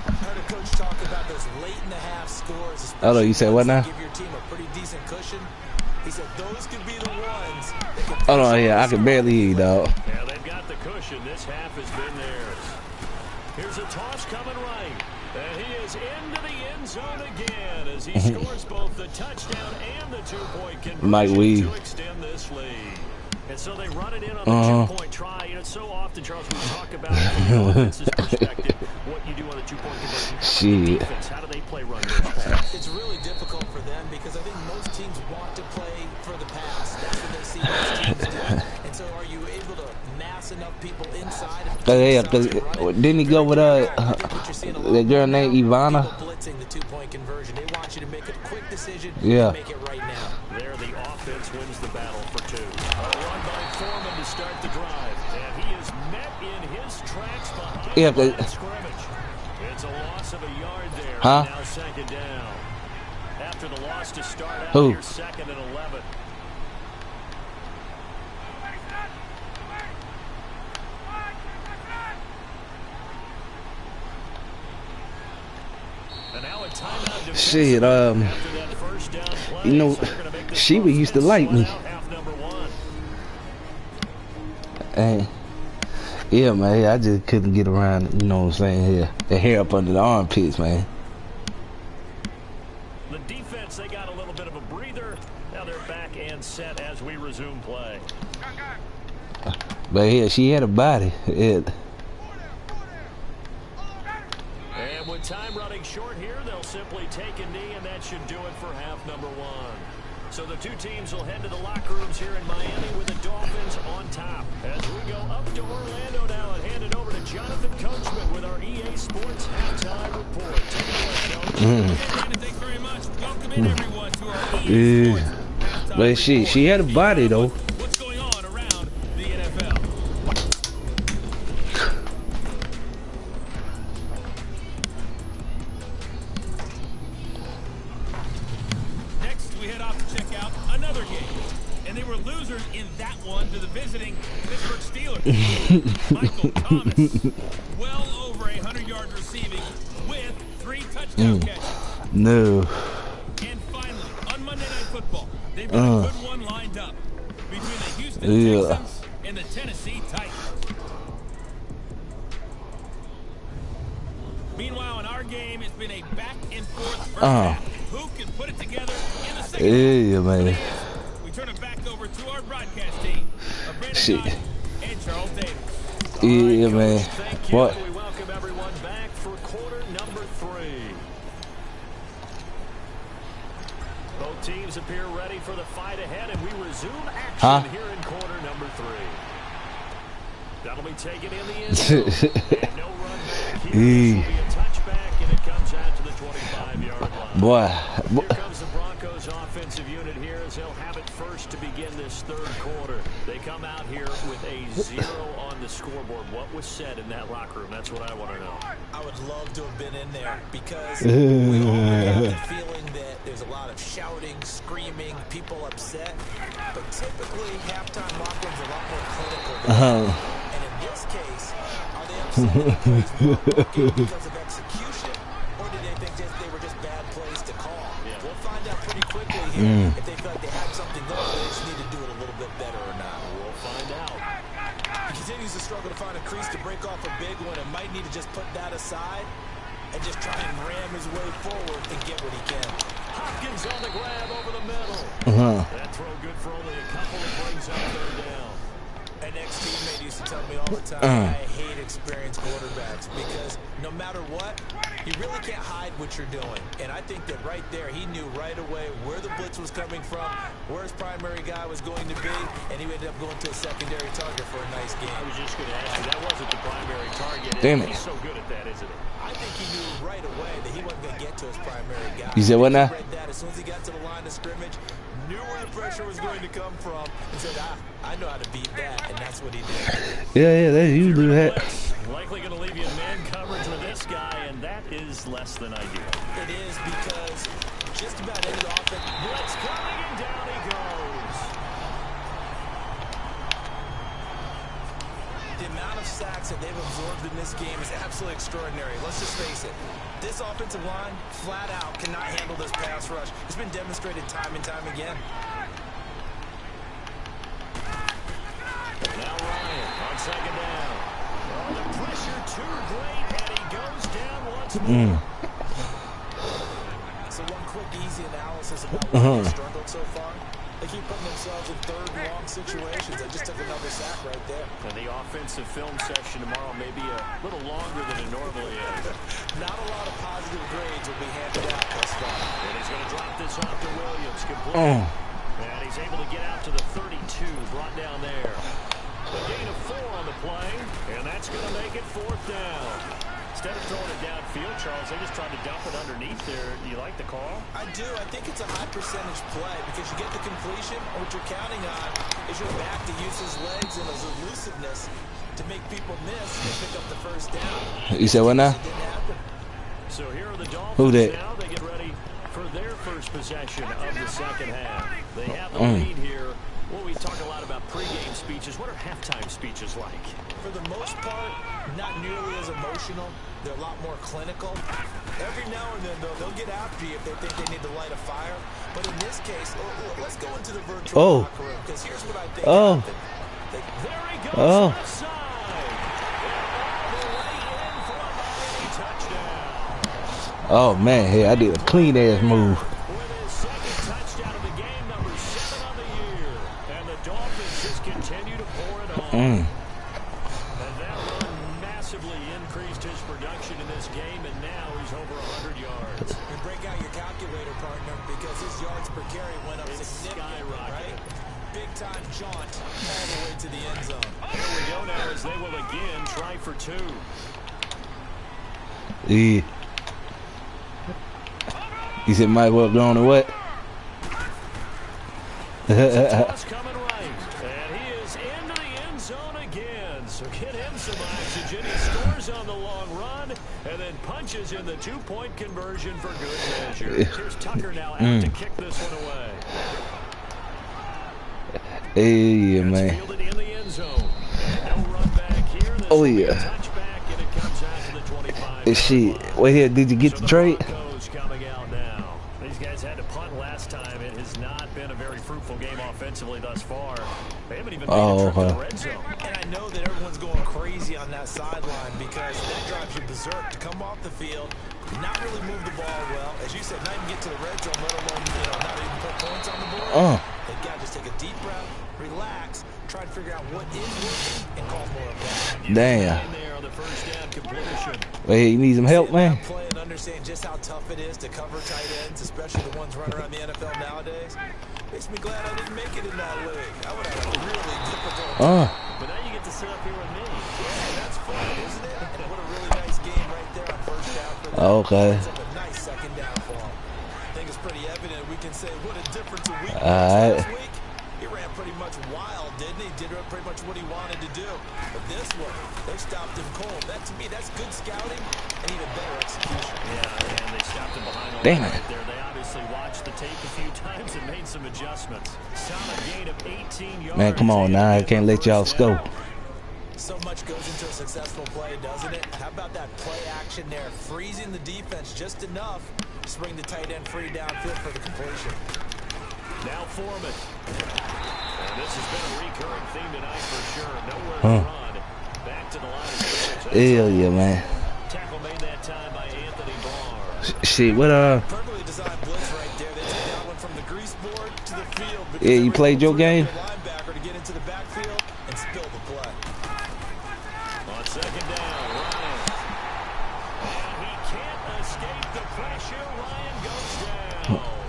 I heard a coach talk about those late-in-the-half scores. Hello, you said what now? Give your team a pretty decent cushion. He said those could be the ones. Hold on, yeah, I can barely hear you, dog. Yeah, they've got the cushion. This half has been theirs. Here's a toss coming right. And he is into the end zone again as he scores both the touchdown and the 2-point conversion to extend this lead. And so they run it in on the 2-point try. You know, it's so often, Charles, we talk about from the offense's perspective what you do on the 2-point conversion. Shit. Defense, how do they play run pass? It's really difficult for them because I think most teams want to play for the pass. That's what they see most teams do. And so are you able to mass enough people inside? Yeah, because didn't he go with that girl named Ivana? Blitzing the 2-point conversion. They want you to make a quick decision Yeah. and make it right now. There, the offense wins the battle for 2. A run by Foreman to start the drive. And he is met in his tracks behind the line of scrimmage. It's a loss of a yard there. Huh? Now 2nd down. After the loss to start out Who? here, 2nd and 11. And now a timeout. Shit, After that first down play, you know, so they're gonna make this Sheba used to like me. half number 1. Hey, yeah, man, I just couldn't get around, you know what I'm saying, here. The hair up under the armpits, man. The defense, they got a little bit of a breather. Now they're back and set as we resume play. But yeah, she had a body. Yeah. And with time running short here, they'll simply take a knee, and that should do it for half number 1. So the 2 teams will head to the locker rooms here in Miami with the Dolphins on top. As we go up to Orlando now and hand it over to Jonathan Coachman with our EA Sports Halftime Report. Take it away, Coach. Thanks very much. Welcome in, everyone, to our EA Sports Halftime But she had a body, though. What's going on around the NFL? Next, we head off to check out another game. And they were losers in that one to the visiting Pittsburgh Steelers. Michael Thomas, well over 100 yards receiving with 3 touchdown catches. No. And finally, on Monday Night Football, they've got a good one lined up between the Houston Texans and the Tennessee Titans. Meanwhile, in our game, it's been a back-and-forth first half. Who can put it together in the second half? Yeah, man. We turn it back over to our broadcast team of Brandon Shit. Knight and Charles Davis. Yeah, man. Thank you. What? We welcome everyone back for quarter number 3. Both teams appear ready for the fight ahead, and we resume action here in quarter number 3. That'll be taken in the end zone. And no run back here. This will be a touchback, and it comes out to the 25-yard line. Boy. Here comes the Broncos offensive unit here as they'll have it first to begin this 3rd quarter. They come out here with a 0 on the scoreboard. What was said in that locker room? That's what I want to know. I would love to have been in there because we already have the feeling that there's a lot of shouting, screaming, people upset. But typically, halftime locker rooms are a lot more clinical than that. And in this case, are they upset because we're working because of execution, or do they think they were just bad plays to call? Yeah. We'll find out pretty quickly here if they feel like they had something going, but they just need to do it a little bit better or not. We'll find out. He continues to struggle to find a crease to break off a big one and might need to just put that aside and just try and ram his way forward and get what he can. Hopkins on the grab over the middle. That throw good for only a couple. It brings up 3rd down. An ex-teammate used to tell me all the time, I hate experienced quarterbacks because no matter what, you really can't hide what you're doing. And I think that right there, he knew right away where the blitz was coming from, where his primary guy was going to be, and he ended up going to a secondary target for a nice game. I was just going to ask you, that wasn't the primary target. Damn it. He's so good at that, isn't he? I think he knew right away that he wasn't going to get to his primary guy. You said what now? He read that as soon as he got to the line of scrimmage, knew where the pressure was going to come from, and said, I know how to beat that, and that's what he did. Yeah, they usually do that. Likely going to leave you in man coverage with this guy, and that is less than ideal. It is because just about any offense. Blitz coming, and down he goes. The amount of sacks that they've absorbed in this game is absolutely extraordinary. Let's just face it. This offensive line, flat out, cannot handle this pass rush. It's been demonstrated time and time again. Now Ryan on second down. Oh, the pressure too great, and he goes down once more. So one quick, easy analysis about where they struggled so far. They keep putting themselves in third and long situations. They just took another sack right there. And the offensive film session tomorrow may be a little longer than it normally is. Not a lot of positive grades will be handed out thus far. And he's going to drop this off to Williams. Complete. And he's able to get out to the 32, brought down there. A gain of 4 on the play, and that's going to make it 4th down. Instead of throwing it downfield, Charles, they just tried to dump it underneath there. Do you like the call? I do. I think it's a high percentage play because you get the completion, and what you're counting on is your back to use his legs and his elusiveness to make people miss and pick up the first down. You said what now? It didn't happen. So here are the Dolphins. Who that? Now they get ready for their first possession of the second half. They have the lead here. Well, we talk a lot about pregame speeches. What are halftime speeches like? For the most part, not nearly as emotional. They're a lot more clinical. Every now and then, though, they'll get after you if they think they need to light a fire. But in this case, let's go into the virtual locker room, because here's what I think happened. There he goes left side. Touchdown. Oh man, hey, I did a clean ass move. With his second touchdown of the game, number 7 on the year. And the Dolphins just continue to pour it on. And that run massively increased his production in this game, and now he's over 100 yards. And break out your calculator, partner, because his yards per carry went up significantly, right? Big time jaunt all the way to the end zone. Here we go now as they will again try for 2. Yeah. He said might well go on to what? Toss coming right, and he is into the end zone again. So get him some oxygen. He scores on the long run, and then punches in the 2-point conversion for good measure. Here's Tucker now out to kick this one away. Hey, man. Fielded in the end zone. No run back here. This Oh, will be a yeah. touchback, and it comes out to the 25. Shit. Wait here, did you get the trade? Broncos coming out now. These guys had to punt last time. It has not been a very fruitful game offensively thus far. They haven't even made a trip to the red zone. And I know that everyone's going crazy on that sideline because that drives you berserk to come off the field, not really move the ball well. As you said, not even get to the red zone, let alone, not even put points on the board. They've got to just take a deep breath, relax, try to figure out what is working, and call more of that. Damn. There on the first down completion. Wait, you need some help, man? Play and understand just how tough it is to cover tight ends, especially the ones running around the NFL nowadays. Makes me glad I didn't make it in that league. I would have a really difficult time. But now you get to sit up here with me. Yeah, that's fun, isn't it? And what a really nice game right there on first down for them. Okay. It's a nice second down for him. I think it's pretty evident we can say what a difference a week was Alright. last week. He ran pretty much wild, didn't he? Did pretty much what he wanted to do. But this one, they stopped him cold. That, to me, that's good scouting and even better execution. Yeah, and they stopped him behind the Damn line it. right there. They obviously watched the tape a few times and made some adjustments. Solid gain of 18 yards. Man, come on now. I can't let y'all score. So much goes into a successful play, doesn't it? How about that play action there? Freezing the defense just enough to bring the tight end free downfield for the completion. Now Foreman. And this has been a recurring theme tonight for sure. Nowhere to run. Back to the line of scrimmage. Hell yeah, man. Tackle made that time by Anthony Barr. Shit, what Perfectly designed blitz right there. They took that one from the grease board to the field. Yeah, you played your game? Linebacker to get into the backfield and spill the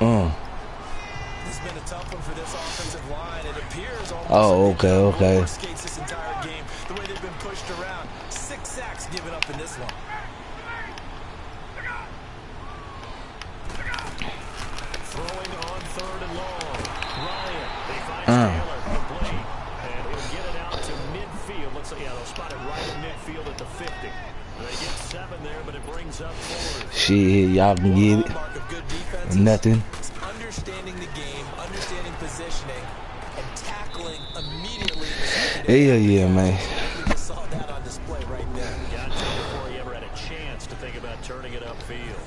This has been a tough one for this offensive line. It appears almost Oh, like they've okay. roller skates this entire game. The way they've been pushed around. 6 sacks given up in this one. Throwing on 3rd and long. Ryan, they find Taylor, complete. And he'll get it out to midfield. Looks like, yeah, they'll spot it right in midfield at the 50. They get 7 there, but it brings up 4. Shit, y'all can get it. Hallmark of good defenses. Nothing. It's understanding the game, understanding positioning, and tackling immediately in the secondary. Yeah, man. We just saw that on display right there. Got to before he ever had a chance to think about turning it upfield.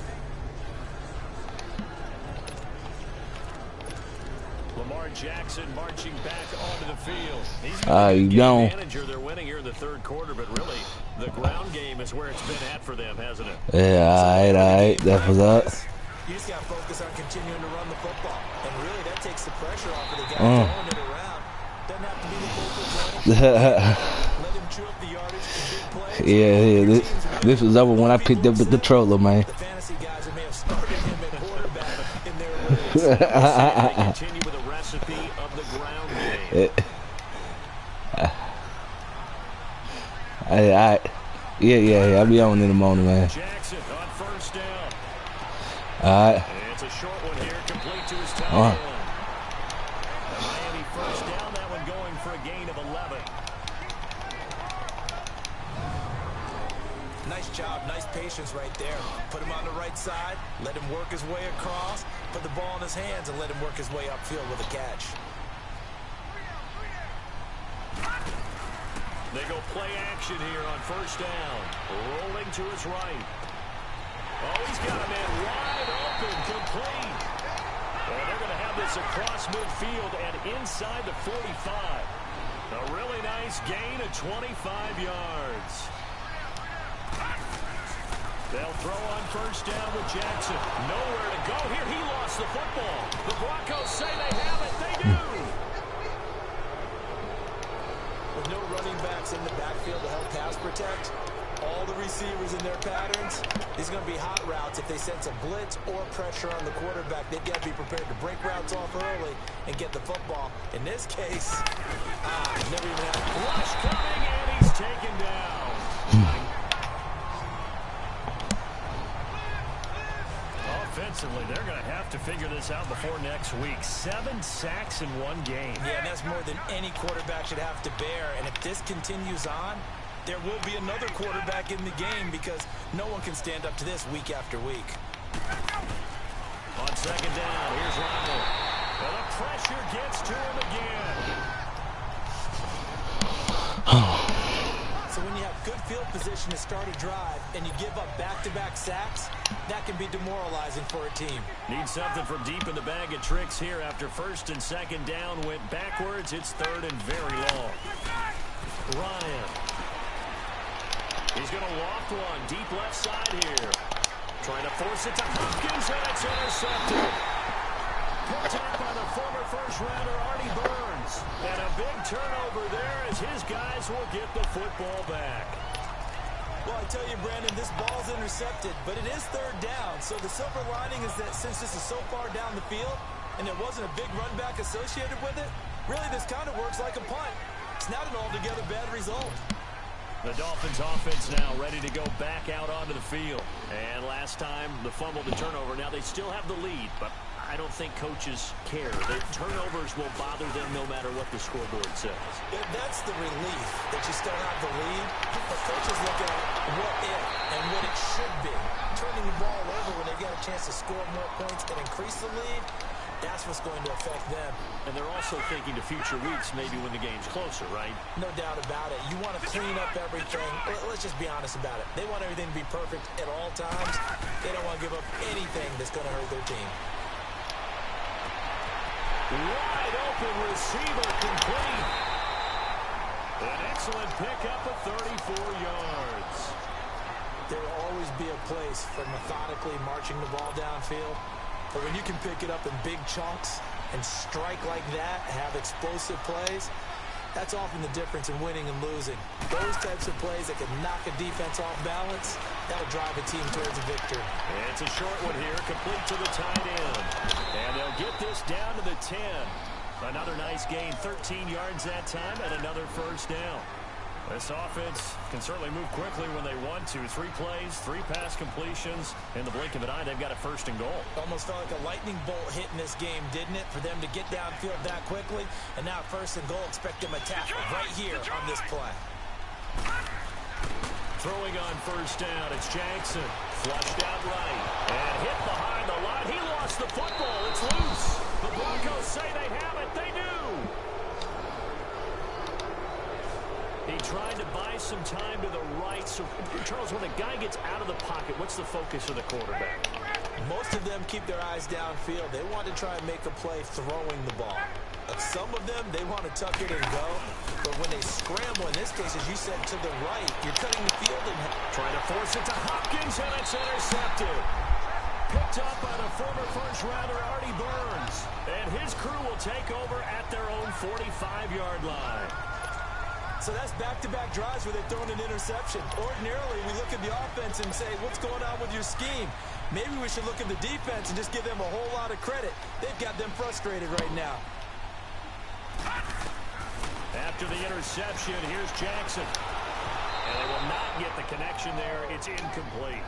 Lamar Jackson marching back onto the field. He's You the gone. manager. They're winning here in the 3rd quarter, but really the ground game is where it's been at for them, hasn't it? Yeah, alright. That was up. You just got to focus on continuing to run the football. And really, that takes the pressure off of the guy throwing it around. Doesn't have to be the focal point. Let him chew up the yardage in big plays. This was over when I picked up the controller, man. The fantasy guys that may have started him at quarterback in their leagues. Continue with a recipe of the ground game. Yeah, I'll be on in the morning, man. Jackson on 1st down. Alright. It's a short one here, complete to his tight end. Miami 1st down, that one going for a gain of 11. Nice job, nice patience right there. Put him on the right side, let him work his way across, put the ball in his hands, and let him work his way upfield with a catch. They go play action here on 1st down. Rolling to his right. Oh, he's got a man wide open, complete. Well, they're going to have this across midfield and inside the 45. A really nice gain of 25 yards. They'll throw on 1st down with Jackson. Nowhere to go here. He lost the football. The Broncos say they have it. They do. With no running backs in the backfield to help pass protect, all the receivers in their patterns, these are going to be hot routes. If they sense a blitz or pressure on the quarterback, they've got to be prepared to break routes off early and get the football. In this case, never even had a Rush coming, and he's taken down. Offensively, they're going to have to figure this out before next week. 7 sacks in 1 game. Yeah, and that's more than any quarterback should have to bear. And if this continues on, there will be another quarterback in the game because no one can stand up to this week after week. On 2nd down, here's Ryan. Well, the pressure gets to him again. So when you have good field position to start a drive and you give up back-to-back sacks, that can be demoralizing for a team. Need something from deep in the bag of tricks here after 1st and 2nd down went backwards. It's 3rd and very long. Ryan. He's going to loft one deep left side here. Trying to force it to Hopkins, and it's intercepted. Picked up by the former 1st-rounder Artie Burns. And a big turnover there as his guys will get the football back. Well, I tell you, Brandon, this ball's intercepted, but it is 3rd down. So the silver lining is that since this is so far down the field and there wasn't a big run back associated with it, really this kind of works like a punt. It's not an altogether bad result. The Dolphins offense now ready to go back out onto the field. And last time, the fumble, the turnover. Now they still have the lead, but I don't think coaches care. The turnovers will bother them no matter what the scoreboard says. That's the relief that you still have the lead. But coaches look at what if and what it should be. Turning the ball over when they get a chance to score more points and increase the lead, that's what's going to affect them. And they're also thinking to future weeks, maybe when the game's closer, right? No doubt about it. You want to clean up everything. Let's just be honest about it. They want everything to be perfect at all times. They don't want to give up anything that's going to hurt their team. Wide open receiver complete. An excellent pickup of 34 yards. There will always be a place for methodically marching the ball downfield. But when you can pick it up in big chunks and strike like that, have explosive plays, that's often the difference in winning and losing. Those types of plays that can knock a defense off balance, That'll drive a team towards a victory. And it's a short one here, complete to the tight end. And they'll get this down to the 10. Another nice gain, 13 yards that time, and another first down. This offense can certainly move quickly when they want to. 3 plays, 3 pass completions. In the blink of an eye, they've got a first and goal. Almost felt like a lightning bolt hit in this game, didn't it? For them to get downfield that quickly. And now first and goal, expect them to attack right here on this play. Throwing on first down, it's Jackson. Flushed out right. And hit behind the line. He lost the football. It's loose. The Broncos say they have it. They do. He tried to buy some time to the right. So, Charles, when a guy gets out of the pocket, what's the focus of the quarterback? Most of them keep their eyes downfield. They want to try and make a play throwing the ball. Some of them, they want to tuck it and go. But when they scramble, in this case, as you said, to the right, you're cutting the field and trying to force it to Hopkins, and it's intercepted. Picked up by the former first-rounder Artie Burns. And his crew will take over at their own 45-yard line. So that's back-to-back drives where they've thrown an interception. Ordinarily, we look at the offense and say, what's going on with your scheme? Maybe we should look at the defense and just give them a whole lot of credit. They've got them frustrated right now. After the interception, here's Jackson. And they will not get the connection there. It's incomplete.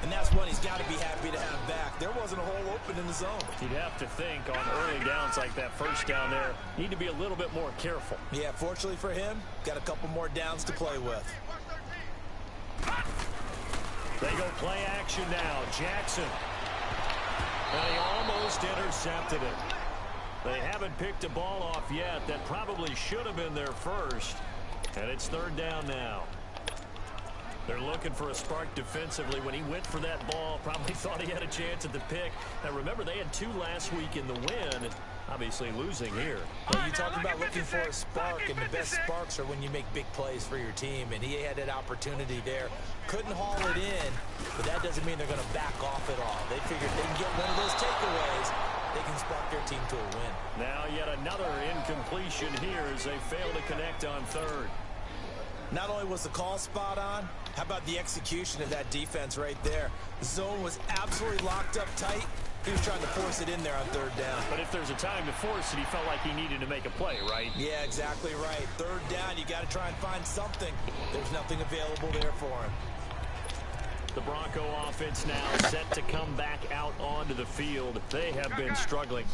And that's one he's got to be happy to have back. There wasn't a hole open in the zone. You'd have to think on early downs like that first down there, need to be a little bit more careful. Yeah, fortunately for him, got a couple more downs to play with. They go play action now. Jackson. And he almost intercepted it. They haven't picked a ball off yet. That probably should have been their first. And it's third down now. They're looking for a spark defensively. When he went for that ball, probably thought he had a chance at the pick. Now, remember, they had 2 last week in the win. Obviously losing here. Well, you talk about looking for a spark, and the best sparks are when you make big plays for your team. And he had that opportunity there. Couldn't haul it in, but that doesn't mean they're going to back off at all. They figured they can get one of those takeaways. They can spark their team to a win. Now yet another incompletion here as they fail to connect on third. Not only was the call spot on, how about the execution of that defense right there? The zone was absolutely locked up tight. He was trying to force it in there on third down. But if there's a time to force it, he felt like he needed to make a play, right? Yeah, exactly right. Third down, you got to try and find something. There's nothing available there for him. The Bronco offense now set to come back out onto the field. They have been struggling.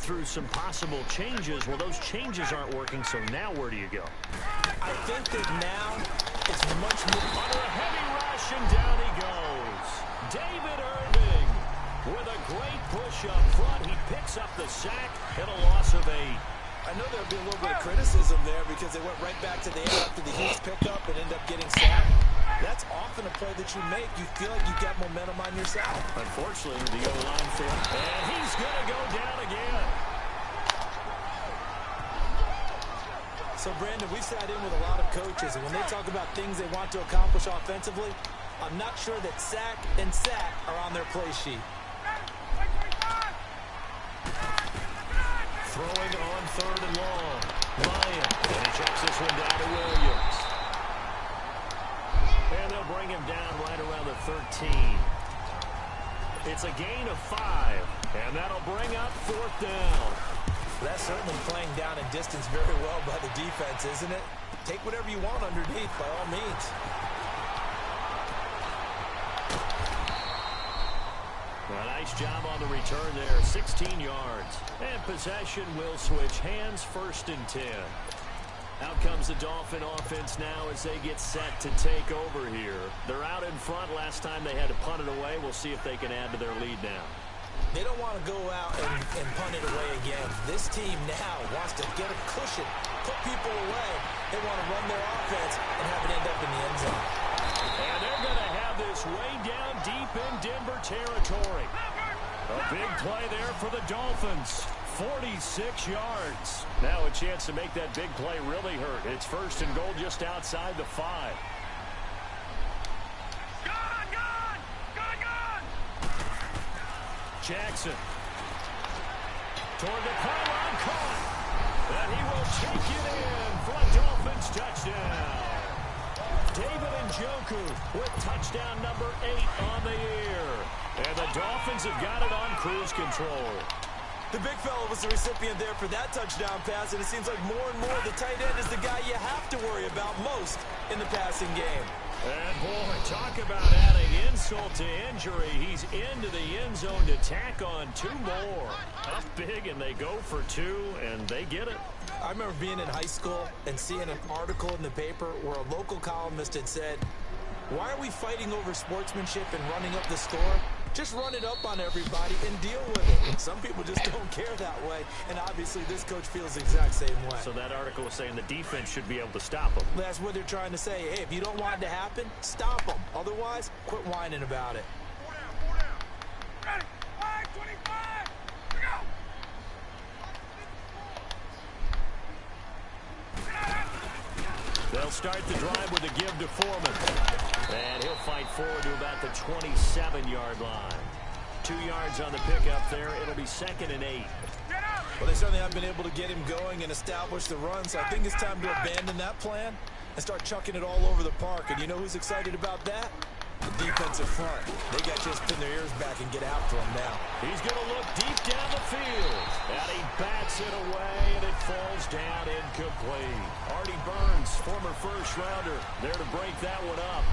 Through some possible changes. Well, those changes aren't working, so now where do you go? I think that now it's much more under a heavy rush, and down he goes. David Irving with a great push up front. He picks up the sack and a loss of 8. I know there'll be a little bit of criticism there because they went right back to the air after the huge pickup and ended up getting sacked. That's often a play that you make. You feel like you've got momentum on your side. Unfortunately, the O-line failed. And he's going to go down again. So, Brandon, we sat in with a lot of coaches, and when they talk about things they want to accomplish offensively, I'm not sure that sack and sack are on their play sheet. Throwing on third and long. Ryan. And he checks this one down to Williams. And they'll bring him down right around the 13. It's a gain of 5. And that'll bring up fourth down. That's certainly playing down in distance very well by the defense, isn't it? Take whatever you want underneath, by all means. Well, now Nice job on the return there, 16 yards. And possession will switch hands, 1st and 10. Out comes the Dolphin offense now as they get set to take over here. They're out in front. Last time they had to punt it away. We'll see if they can add to their lead now. They don't want to go out and punt it away again. This team now wants to get a cushion, put people away. They want to run their offense and have it end up in the end zone. And they're going to have this way down deep in Denver territory. A big play there for the Dolphins. 46 yards. Now a chance to make that big play really hurt. It's 1st and goal just outside the 5. Jackson. Toward the pylon, caught. And he will take it in for a Dolphins touchdown. David Njoku with touchdown number 8 on the year. And the Dolphins have got it on cruise control. The big fella was the recipient there for that touchdown pass, and it seems like more and more the tight end is the guy you have to worry about most in the passing game. And boy, talk about adding insult to injury. He's into the end zone to tack on 2 more. Up big, and they go for 2, and they get it. I remember being in high school and seeing an article in the paper where a local columnist had said, "Why are we fighting over sportsmanship and running up the score? Just run it up on everybody and deal with it." Some people just don't care that way, and obviously this coach feels the exact same way. So that article was saying the defense should be able to stop them. That's what they're trying to say. Hey, if you don't want it to happen, stop them. Otherwise, quit whining about it. Ready? 5:25. We go. They'll start the drive with a give to Foreman. And he'll fight forward to about the 27-yard line. 2 yards on the pickup there. It'll be 2nd and 8. Well, they certainly haven't been able to get him going and establish the run, so I think it's time to abandon that plan and start chucking it all over the park. And you know who's excited about that? The defensive front. They got to just pin their ears back and get after him now. He's going to look deep down the field. And he bats it away, and it falls down incomplete. Artie Burns, former first-rounder, there to break that one up.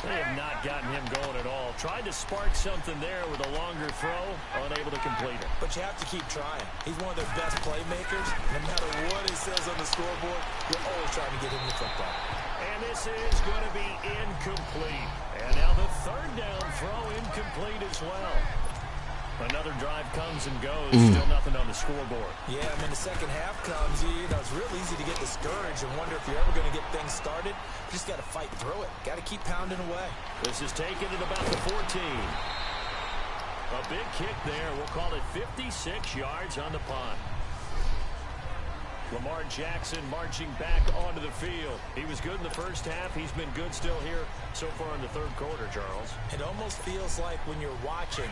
They have not gotten him going at all. Tried to spark something there with a longer throw, unable to complete it. But you have to keep trying. He's one of their best playmakers. No matter what it says on the scoreboard, you're always trying to get him the football. And this is going to be incomplete. And now the 3rd down throw incomplete as well. Another drive comes and goes. Still nothing on the scoreboard. Yeah, I mean, the second half comes, it's real easy to get discouraged and wonder if you're ever going to get things started. You just got to fight through it. Got to keep pounding away. This is taken at about the 14. A big kick there. We'll call it 56 yards on the punt. Lamar Jackson marching back onto the field. He was good in the first half. He's been good still here so far in the 3rd quarter, Charles. It almost feels like when you're watching,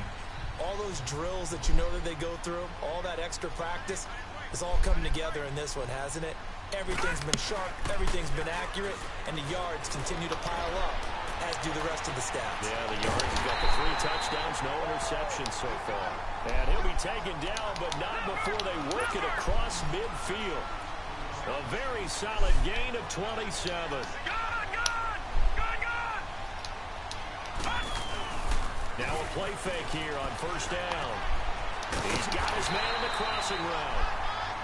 all those drills that you know that they go through, all that extra practice, is all coming together in this one, hasn't it? Everything's been sharp, everything's been accurate, and the yards continue to pile up, as do the rest of the stats. Yeah, the yards, he's got the 3 touchdowns, no interceptions so far. And he'll be taken down, but not before they work it across midfield. A very solid gain of 27. Now a play fake here on 1st down. He's got his man in the crossing route.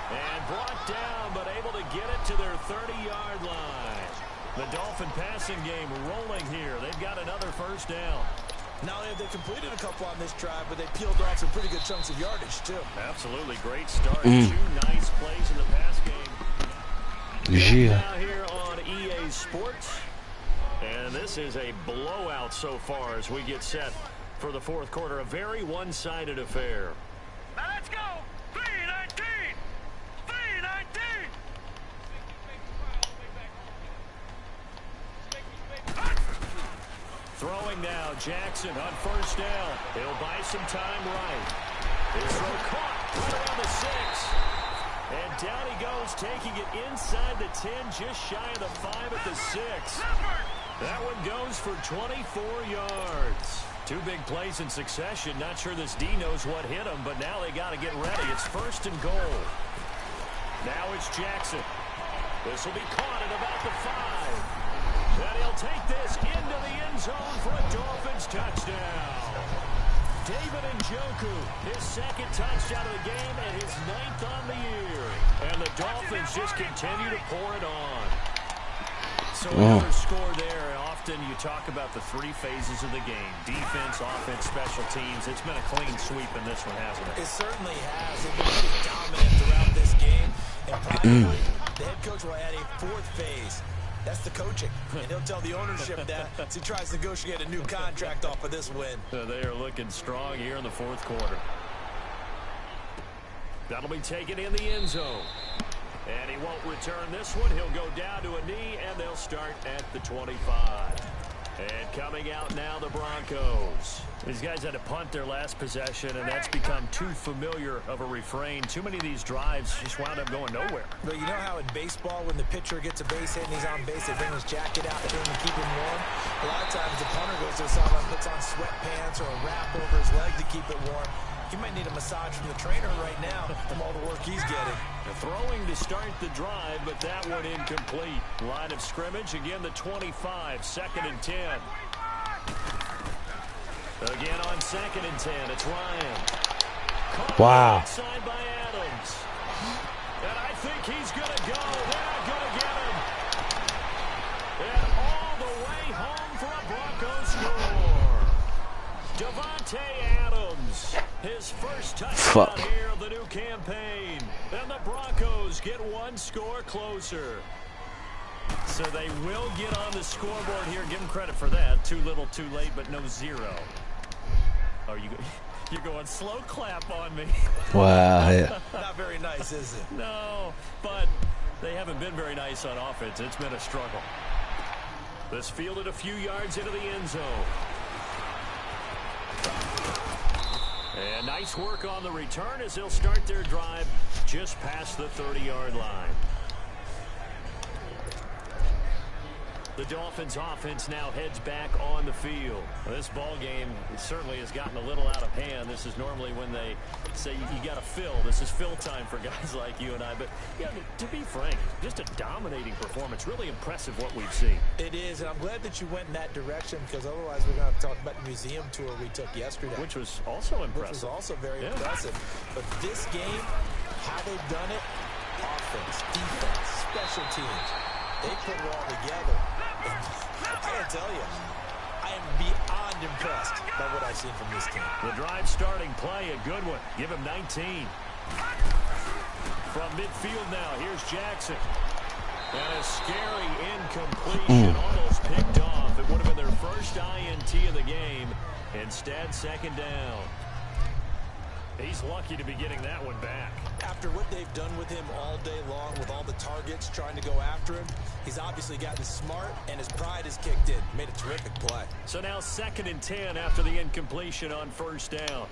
And brought down, but able to get it to their 30-yard line. The Dolphin passing game rolling here. They've got another 1st down. Not only have they completed a couple on this drive, but they peeled off some pretty good chunks of yardage, too. Absolutely great start. 2 nice plays in the pass game. Yeah. Now here on EA Sports. And this is a blowout so far as we get set for the 4th quarter. A very one-sided affair. Now let's go. 3:19. 3:19. Throwing now, Jackson on 1st down. He'll buy some time right. His throw caught right around the 6. And down he goes, taking it inside the 10, just shy of the 5 at the 6. That one goes for 24 yards. 2 big plays in succession. Not sure this D knows what hit him, but now they got to get ready. It's 1st and goal. Now it's Jackson. This will be caught at about the 5. And he'll take this into the end zone for a Dolphins touchdown. David Njoku, his second touchdown of the game and his 9th on the year. And the Dolphins just continue to pour it on. So another score there. Often you talk about the 3 phases of the game. Defense, offense, special teams. It's been a clean sweep in this one, hasn't it? It certainly has. They've been pretty dominant throughout this game. And probably the head coach will add a 4th phase. That's the coaching. And he'll tell the ownership that as he tries to negotiate a new contract off of this win. They are looking strong here in the 4th quarter. That'll be taken in the end zone. And he won't return this one. He'll go down to a knee, and they'll start at the 25. And coming out now, the Broncos. These guys had to punt their last possession, and that's become too familiar of a refrain. Too many of these drives just wound up going nowhere. But you know how in baseball, when the pitcher gets a base hit and he's on base, they bring his jacket out to him to keep him warm? A lot of times the punter goes to the sideline, puts on sweatpants or a wrap over his leg to keep it warm. He might need a massage from the trainer right now from all the work he's getting. Throwing to start the drive, but that one incomplete. Line of scrimmage, again the 25, 2nd and 10. Again on 2nd and 10, it's Ryan. Wow. Outside by Adams. And I think he's going to go. They're not going to get him. And all the way home for a Broncos score. Devontae Adams, his first touchdown here of the new campaign. And the Broncos get 1 score closer. So they will get on the scoreboard here. Give them credit for that. Too little, too late, but no 0. Oh, you're going slow clap on me. Wow. Yeah. Not very nice, is it? No, but they haven't been very nice on offense. It's been a struggle. This fielded a few yards into the end zone. And nice work on the return as they'll start their drive just past the 30-yard line. The Dolphins offense now heads back on the field. This ball game certainly has gotten a little out of hand. This is normally when they say you got to fill. This is fill time for guys like you and I. But yeah, to be frank, just a dominating performance. Really impressive what we've seen. It is, and I'm glad that you went in that direction because otherwise we're going to have to talk about the museum tour we took yesterday. Which was also impressive. Which was also very impressive. But this game, how they've done it, offense, defense, special teams, they put it all together. And I gotta tell you, I am beyond impressed by what I've seen from this team. The drive starting play, a good one. Give him 19. From midfield now, here's Jackson. And a scary incompletion, almost picked off. It would have been their first INT of the game. Instead, 2nd down. He's lucky to be getting that one back. After what they've done with him all day long, with all the targets trying to go after him, he's obviously gotten smart, and his pride has kicked in. Made a terrific play. So now 2nd and 10 after the incompletion on 1st down.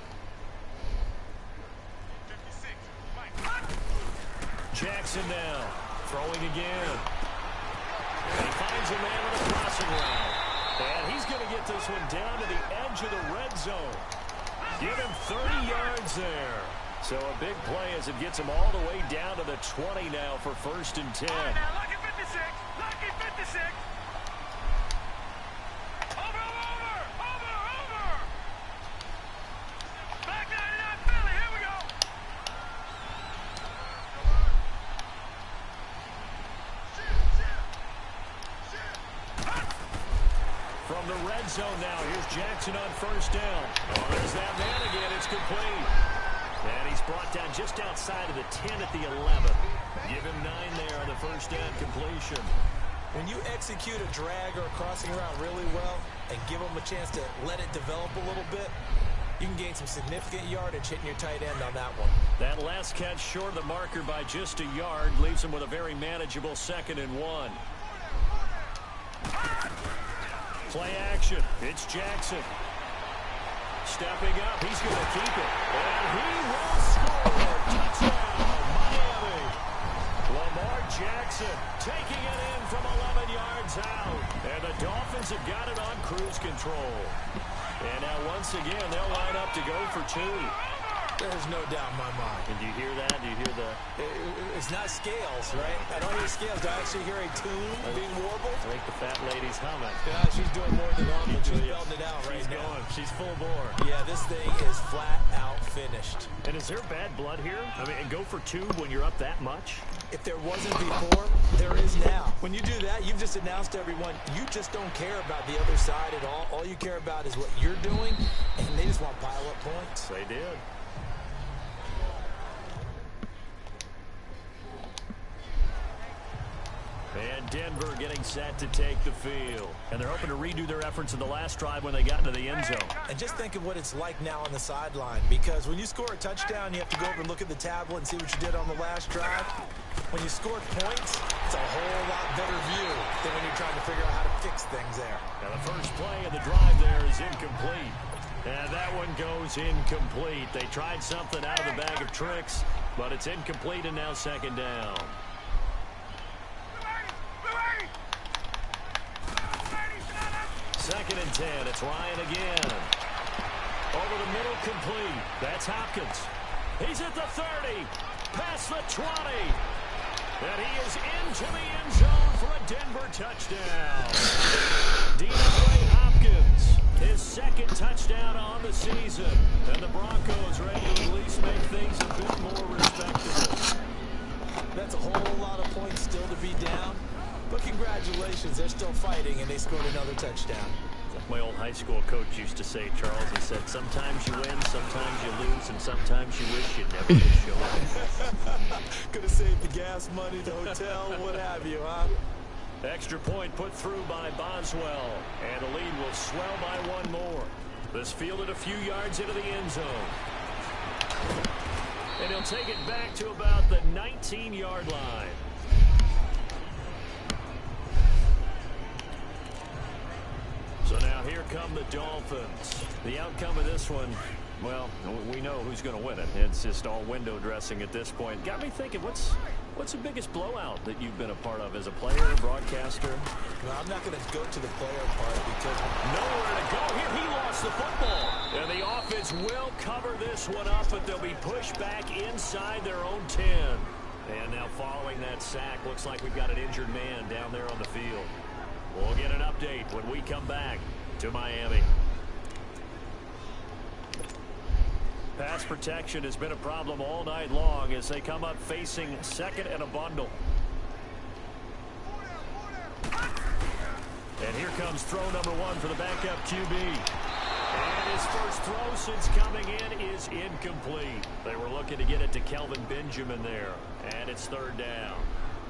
Jackson now, throwing again. And he finds a man with a crossing route. And he's going to get this one down to the edge of the red zone. Give him 30 yards there. So a big play as it gets him all the way down to the 20 now for 1st and 10. All right, now, lucky 56. Lucky 56. Over. Back 99 Philly. Here we go. From the red zone now, here's Jackson on 1st down. Oh, there's that man again. It's complete. And he's brought down just outside of the 10 at the 11. Give him 9 there on the 1st down completion. When you execute a drag or a crossing route really well and give them a chance to let it develop a little bit, you can gain some significant yardage hitting your tight end on that one. That last catch short of the marker by just a yard leaves him with a very manageable 2nd and 1. Play action. It's Jackson. Stepping up. He's going to keep it. And he will score. Touchdown, Miami. Lamar Jackson taking it in from 11 yards out. And the Dolphins have got it on cruise control. And now once again, they'll line up to go for 2. There's no doubt in my mind. And do you hear that? Do you hear the... It's not scales, right? I don't hear scales. Do I actually hear a tune being warbled? I think the fat lady's humming. Yeah, she's doing more than normal. She's belting it out right now. Going. She's full bore. Yeah, this thing is flat out finished. And is there bad blood here? I mean, go for two when you're up that much? If there wasn't before, there is now. When you do that, you've just announced to everyone, you just don't care about the other side at all. All you care about is what you're doing, and they just want to pile up points. They did. And Denver getting set to take the field. And they're hoping to redo their efforts in the last drive when they got into the end zone. And just think of what it's like now on the sideline, because when you score a touchdown, you have to go over and look at the tablet and see what you did on the last drive. When you score points, it's a whole lot better view than when you're trying to figure out how to fix things there. Now the first play of the drive there is incomplete. And that one goes incomplete. They tried something out of the bag of tricks, but it's incomplete and now second down. Second and 10. It's Ryan again. Over the middle, complete. That's Hopkins. He's at the 30. Past the 20. And he is into the end zone for a Denver touchdown. DeAndre Hopkins, his second touchdown on the season. And the Broncos ready to at least make things a bit more respectable. That's a whole lot of points still to be down. But congratulations, they're still fighting, and they scored another touchdown. Like my old high school coach used to say, Charles, he said, sometimes you win, sometimes you lose, and sometimes you wish you never did show up. Could have saved the gas money, the hotel, what have you, huh? Extra point put through by Boswell, and the lead will swell by one more. This fielded a few yards into the end zone. And he'll take it back to about the 19-yard line. So now here come the Dolphins. The outcome of this one, well, we know who's going to win it. It's just all window dressing at this point. Got me thinking, what's the biggest blowout that you've been a part of as a player, broadcaster? No, I'm not going to go to the player part because nowhere to go here. He lost the football. And the offense will cover this one up, but they'll be pushed back inside their own 10. And now following that sack, looks like we've got an injured man down there on the field. We'll get an update when we come back to Miami. Pass protection has been a problem all night long as they come up facing second and a bundle. And here comes throw number one for the backup QB. And his first throw since coming in is incomplete. They were looking to get it to Kelvin Benjamin there. And it's third down.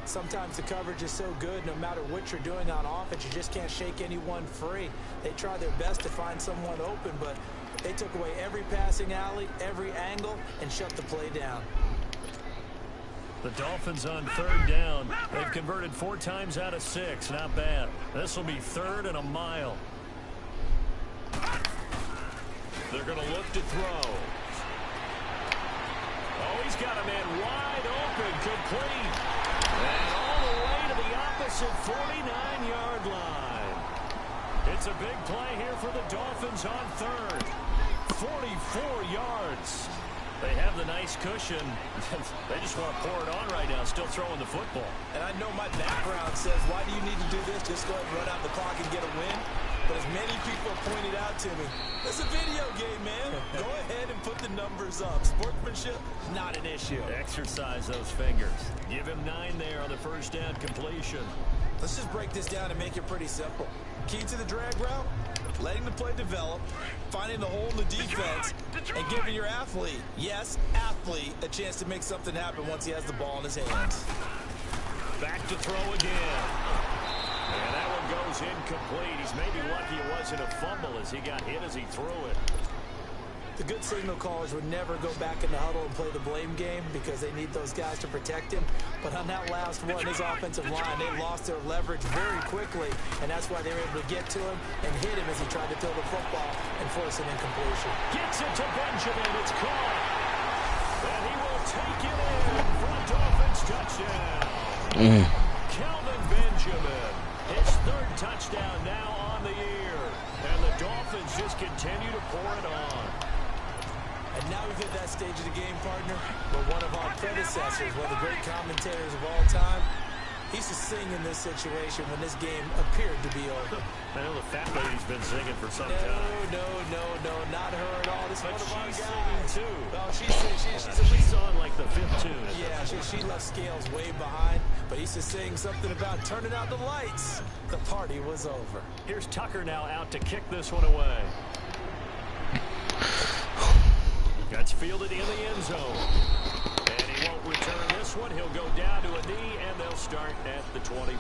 Sometimes the coverage is so good, no matter what you're doing on offense, you just can't shake anyone free. They try their best to find someone open, but they took away every passing alley, every angle, and shut the play down. The Dolphins on third down. They've converted 4 times out of 6. Not bad. This will be third and a mile. They're going to look to throw. Oh, he's got a man wide open, complete. And all the way to the opposite 49-yard line. It's a big play here for the Dolphins on third. 44 yards. They have the nice cushion. They just want to pour it on right now, still throwing the football. And I know my background says, why do you need to do this? Just go ahead and run out the clock and get a win. But as many people have pointed out to me, it's a video game, man. Go ahead and put the numbers up. Sportsmanship, not an issue. Exercise those fingers. Give him 9 there on the first down completion. Let's just break this down and make it pretty simple. Key to the drag route, letting the play develop, finding the hole in the defense, and giving your athlete, yes, athlete, a chance to make something happen once he has the ball in his hands. Back to throw again. And that one goes incomplete. He's maybe lucky it wasn't a fumble as he got hit as he threw it. The good signal callers would never go back in the huddle and play the blame game because they need those guys to protect him. But on that last one, his offensive line, they lost their leverage very quickly, and that's why they were able to get to him and hit him as he tried to throw the football and force an incompletion. Gets it to Benjamin. It's caught. And he will take it in for a Dolphins touchdown. Kelvin Benjamin, his third touchdown now on the year. And the Dolphins just continue to pour it on. And now we've hit that stage of the game, partner, where one of our predecessors predecessors, one of the great commentators of all time, he used to sing in this situation when this game appeared to be over. I know the fat lady's been singing for some time. No, not her at all. This is But one of our she's guys. singing, too. Oh, she's She's on like the 5th tune. Yeah, she left Scales way behind, but he used to sing something about turning out the lights. The party was over. Here's Tucker now out to kick this one away. That's fielded in the end zone. And he won't return this one. He'll go down to a knee, and they'll start at the 25.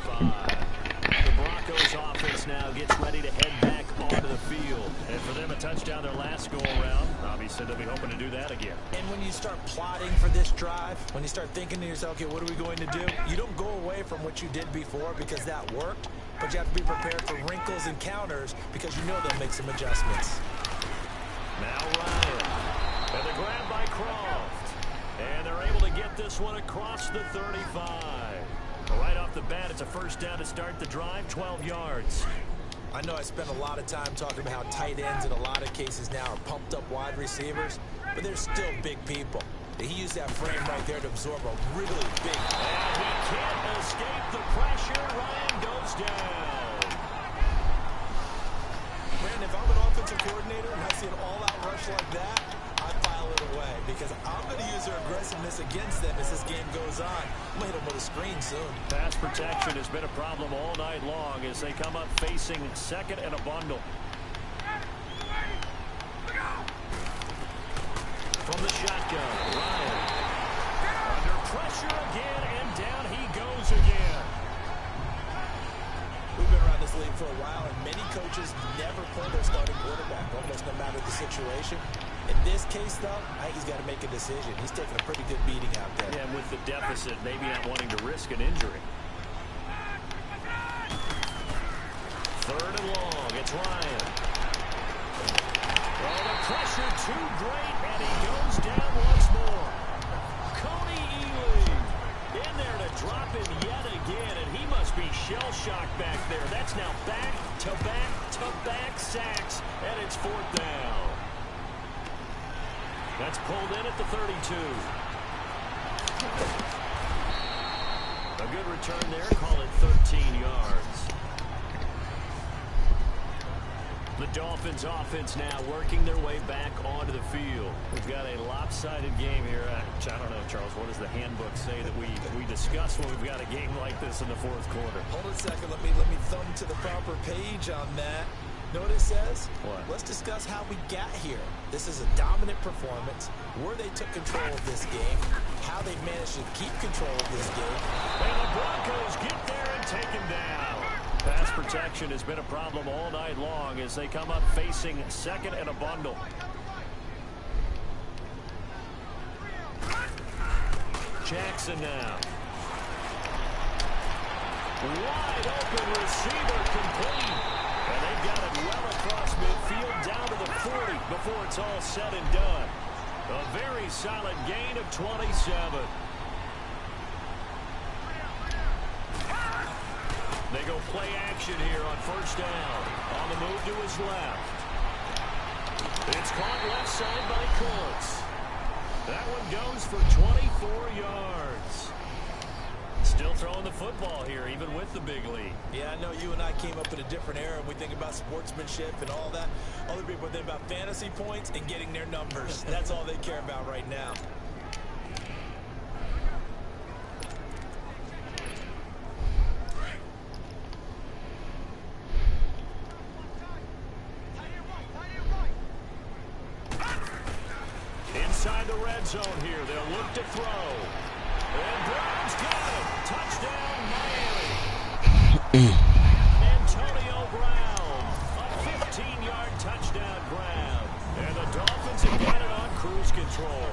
The Broncos offense now gets ready to head back onto the field. And for them, a touchdown their last go-around. Obviously, they'll be hoping to do that again. And when you start plotting for this drive, when you start thinking to yourself, okay, what are we going to do? You don't go away from what you did before because that worked, but you have to be prepared for wrinkles and counters because you know they'll make some adjustments. Now Ryan. And the grab by Croft. And they're able to get this one across the 35. Right off the bat, it's a first down to start the drive, 12 yards. I know I spent a lot of time talking about how tight ends in a lot of cases now are pumped up wide receivers, but they're still big people. He used that frame right there to absorb a really big... And he can't escape the pressure. Ryan goes down. Brandon, if I'm an offensive coordinator and I see an all-out rush like that, I file it away because I'm going to use their aggressiveness against them as this game goes on. I'm going to hit them with a screen soon. Pass protection has been a problem all night long as they come up facing second and a bundle. From the shotgun, Ryan. Under pressure again, and down he goes again. We've been around this league for a while, and many coaches never play their starting quarterback, almost no matter the situation. In this case, though, I think he's got to make a decision. He's taking a pretty good beating out there. Yeah, and with the deficit, maybe not wanting to risk an injury. Third and long, it's Ryan. Oh, the pressure too great, and he goes down once more. Cody Ealy in there to drop him yet again, and he must be shell-shocked back there. That's now back-to-back-to-back sacks, and it's fourth down. That's pulled in at the 32. A good return there, call it 13 yards. The Dolphins offense now working their way back onto the field. We've got a lopsided game here. I don't know, Charles, what does the handbook say that we discuss when we've got a game like this in the fourth quarter? Hold on a second. Let me thumb to the proper page on that. Know what it says? What? Let's discuss how we got here. This is a dominant performance, where they took control of this game, how they managed to keep control of this game. And the Broncos get there and take him down. Pass protection has been a problem all night long as they come up facing second and a bundle. Jackson now. Wide open receiver complete. And they've got it well across midfield down to the 40 before it's all said and done. A very solid gain of 27. They go play action here on first down. On the move to his left. It's caught left side by Kuntz. That one goes for 24 yards. Still throwing the football here, even with the big lead. Yeah, I know you and I came up in a different era, and we think about sportsmanship and all that. Other people think about fantasy points and getting their numbers. That's all they care about right now. Inside the red zone here, they'll look to throw. And Brown's got it. Touchdown, Miami. Antonio Brown, a 15-yard touchdown grab. And the Dolphins have got it on cruise control.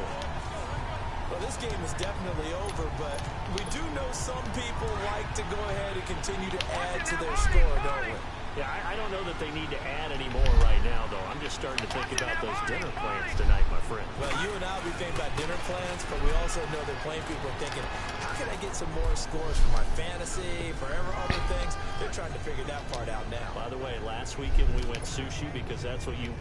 Well, this game is definitely over, but we do know some people like to go ahead and continue to add to their score, don't we? Yeah, I don't know that they need to add any more right now, though. I'm just starting to think about those dinner plans tonight, my friend. Well, you and I will be thinking about dinner plans, but we also know they're playing people are thinking, how can I get some more scores for my fantasy, for other things? They're trying to figure that part out now. By the way, last weekend we went sushi because that's what you...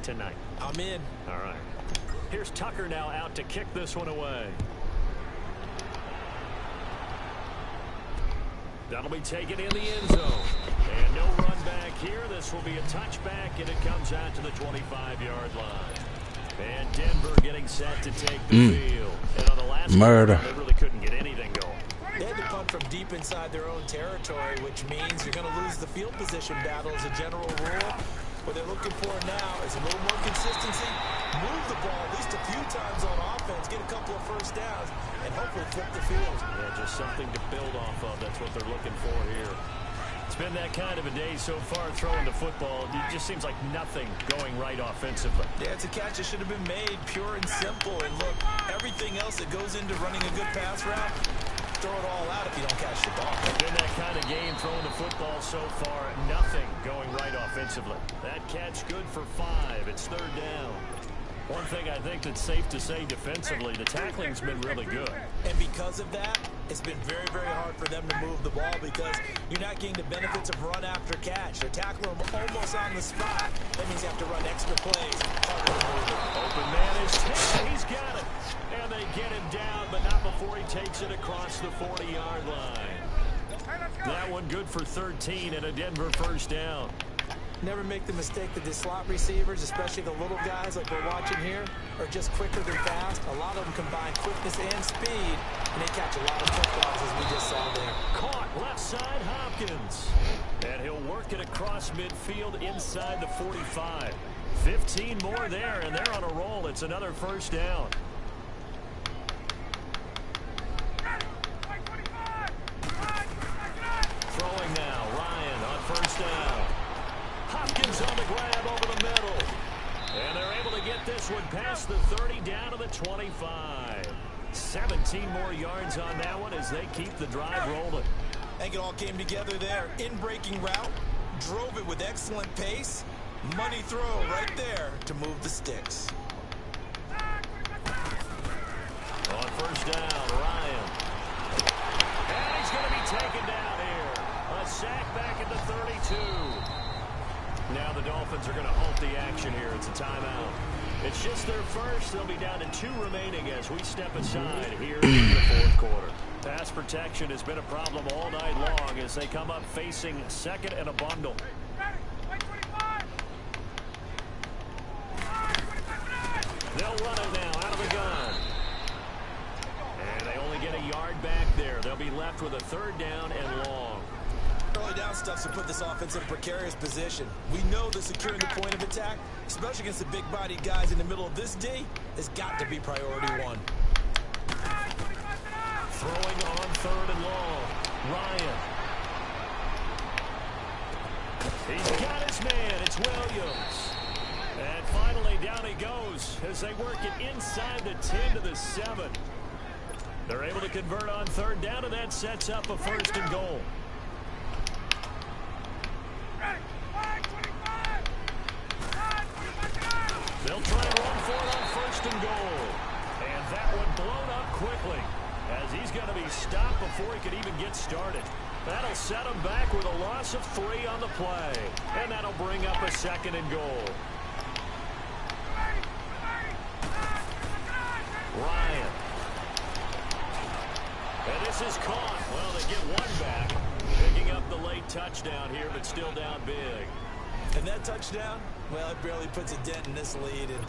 tonight? I'm in. All right. Here's Tucker now out to kick this one away. That'll be taken in the end zone. And no run back here. This will be a touchback, and it comes out to the 25-yard line. And Denver getting set to take the field. And on the last Murder. They really couldn't get anything going. They had to punt from deep inside their own territory, which means you're going to lose the field position battle as a general rule. What they're looking for now is a little more consistency, move the ball at least a few times on offense, get a couple of first downs, and hopefully flip the field. Yeah, just something to build off of. That's what they're looking for here. It's been that kind of a day so far throwing the football. It just seems like nothing going right offensively. Yeah, it's a catch that should have been made pure and simple. And look, everything else that goes into running a good pass route, throw it all out if you don't catch the ball. It's been that kind of game throwing the football so far. Nothing going right offensively. That catch good for 5. It's third down. One thing I think that's safe to say defensively, the tackling's been really good. And because of that, it's been very, very hard for them to move the ball because you're not getting the benefits of run after catch. They're tackling them almost on the spot. That means you have to run extra plays. Harder to move it. Open man is hit. He's got it. And they get him down, but not before he takes it across the 40-yard line. That one good for 13 and a Denver first down. Never make the mistake that the slot receivers, especially the little guys like we're watching here, are just quicker than fast. A lot of them combine quickness and speed, and they catch a lot of touchdowns as we just saw there. Caught left side Hopkins. And he'll work it across midfield inside the 45. 15 more there, and they're on a roll. It's another first down. Throwing now, Ryan on first down. Hopkins on the grab over the middle. And they're able to get this one past the 30 down to the 25. 17 more yards on that one as they keep the drive rolling. I think it all came together there. In-breaking route, drove it with excellent pace. Money throw right there to move the sticks. On first down, Ryan. And he's going to be taken down here. A sack back at the 32. Now the Dolphins are going to halt the action here. It's a timeout. It's just their first. They'll be down to 2 remaining as we step aside here in the fourth quarter. Pass protection has been a problem all night long as they come up facing second and a bundle. They'll run it now out of the gun. And they only get a yard back there. They'll be left with a third down and long. Early down stuff to put this offense in a precarious position. We know that securing the point of attack, especially against the big-bodied guys in the middle of this D, has got to be priority 1. Throwing on third and long. Ryan. He's got his man. It's Williams. And finally down he goes as they work it inside the 10 to the 7. They're able to convert on third down, and that sets up a first and goal. They'll try to run for it on first and goal. And that one blown up quickly as he's going to be stopped before he could even get started. That'll set him back with a loss of 3 on the play. And that'll bring up a second and goal. Ryan. And this is caught. Well, they get one back. Picking up the late touchdown here, but still down big. And that touchdown, well, it barely puts a dent in this lead. And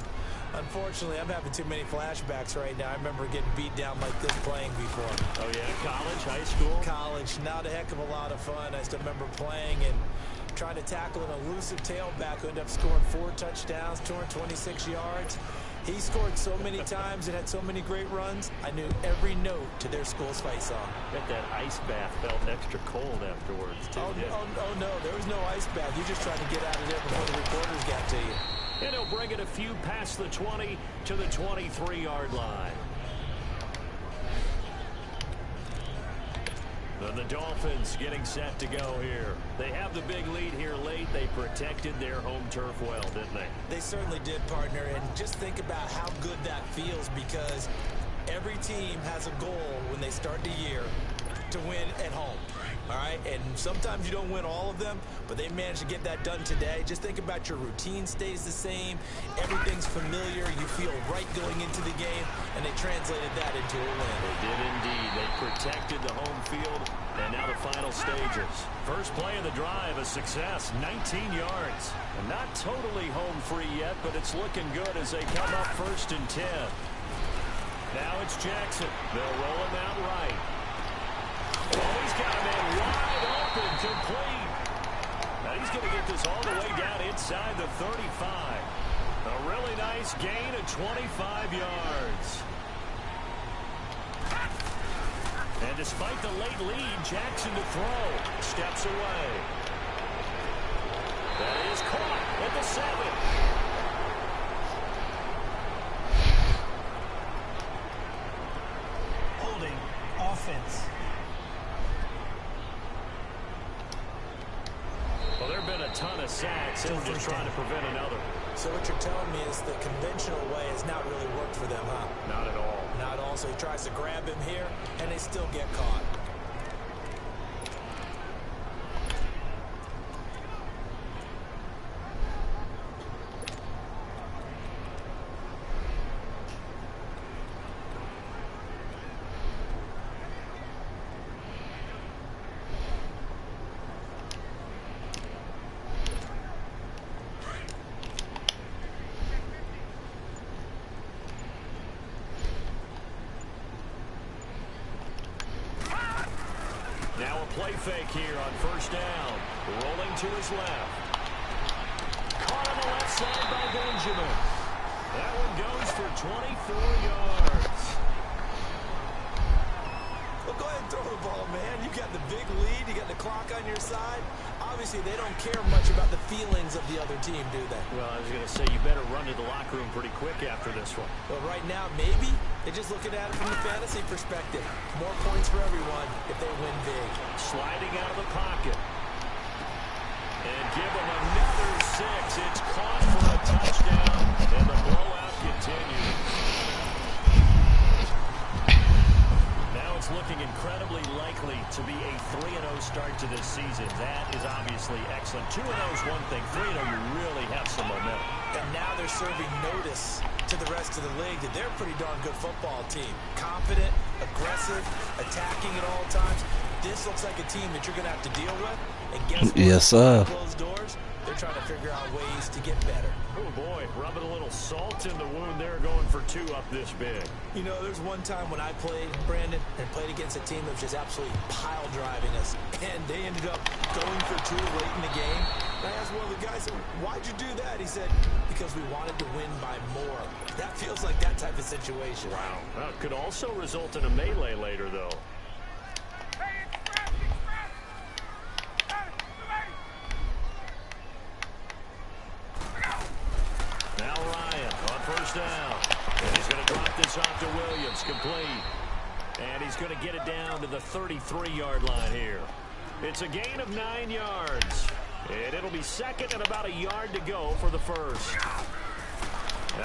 unfortunately, I'm having too many flashbacks right now. I remember getting beat down like this playing before. Oh, yeah? College, high school? College. Not a heck of a lot of fun. I still remember playing and trying to tackle an elusive tailback who ended up scoring 4 touchdowns, 226 yards. He scored so many times and had so many great runs, I knew every note to their school's fight song. Bet that ice bath felt extra cold afterwards, too. Oh, no, there was no ice bath. You just tried to get out of there before the reporters got to you. And he'll bring it a few past the 20 to the 23-yard line. And the Dolphins getting set to go here. They have the big lead here late. They protected their home turf well, didn't they? They certainly did, partner. And just think about how good that feels because every team has a goal when they start the year to win at home. All right, and sometimes you don't win all of them, but they managed to get that done today. Just think about your routine stays the same. Everything's familiar. You feel right going into the game, and they translated that into a win. They did indeed. They protected the home field, and now the final stages. First play of the drive, a success, 19 yards. And not totally home free yet, but it's looking good as they come up 1st and 10. Now it's Jackson. They'll roll him out right. Oh, he's got a man wide open, complete. Now he's going to get this all the way down inside the 35. A really nice gain of 25 yards. And despite the late lead, Jackson to throw. Steps away. That is caught at the 7. Holding offense. Well, there have been a ton of sacks, and we're just trying to prevent another. So what you're telling me is the conventional way has not really worked for them, huh? Not at all. Not all. So he tries to grab him here, and they still get caught. Now a play fake here on 1st down. Rolling to his left. Caught on the left side by Benjamin. That one goes for 24 yards. Well, go ahead and throw the ball, man. You got the big lead. You got the clock on your side. Obviously, they don't care much about the feelings of the other team, do they? Well, I was going to say, you better run to the locker room pretty quick after this one. But right now, maybe they're just looking at it from the fantasy perspective. More points for everyone if they win big. Sliding out of the pocket. And give them another 6. It's caught for a touchdown, and the blowout continues. Now it's looking incredibly likely to be a 3-0 start to this season. That is obviously excellent. 2-0 is one thing. 3-0, you really have some momentum. And now they're serving notice to the rest of the league that they're a pretty darn good football team. Confident, aggressive, attacking at all times. This looks like a team that you're going to have to deal with. And guess what? Yes, sir. Closed doors, they're trying to figure out ways to get better. Oh, boy, rubbing a little salt in the wound there, going for 2 up this big. You know, there's one time when I played, Brandon, and played against a team that was just absolutely pile driving us. And they ended up going for 2 late in the game. And I asked one of the guys, why'd you do that? He said, because we wanted to win by more. That feels like that type of situation. Wow. Well, it could also result in a melee later, though. Now Ryan on 1st down. And he's going to drop this off to Williams, complete. And he's going to get it down to the 33-yard line here. It's a gain of 9 yards. And it'll be 2nd and about a yard to go for the 1st.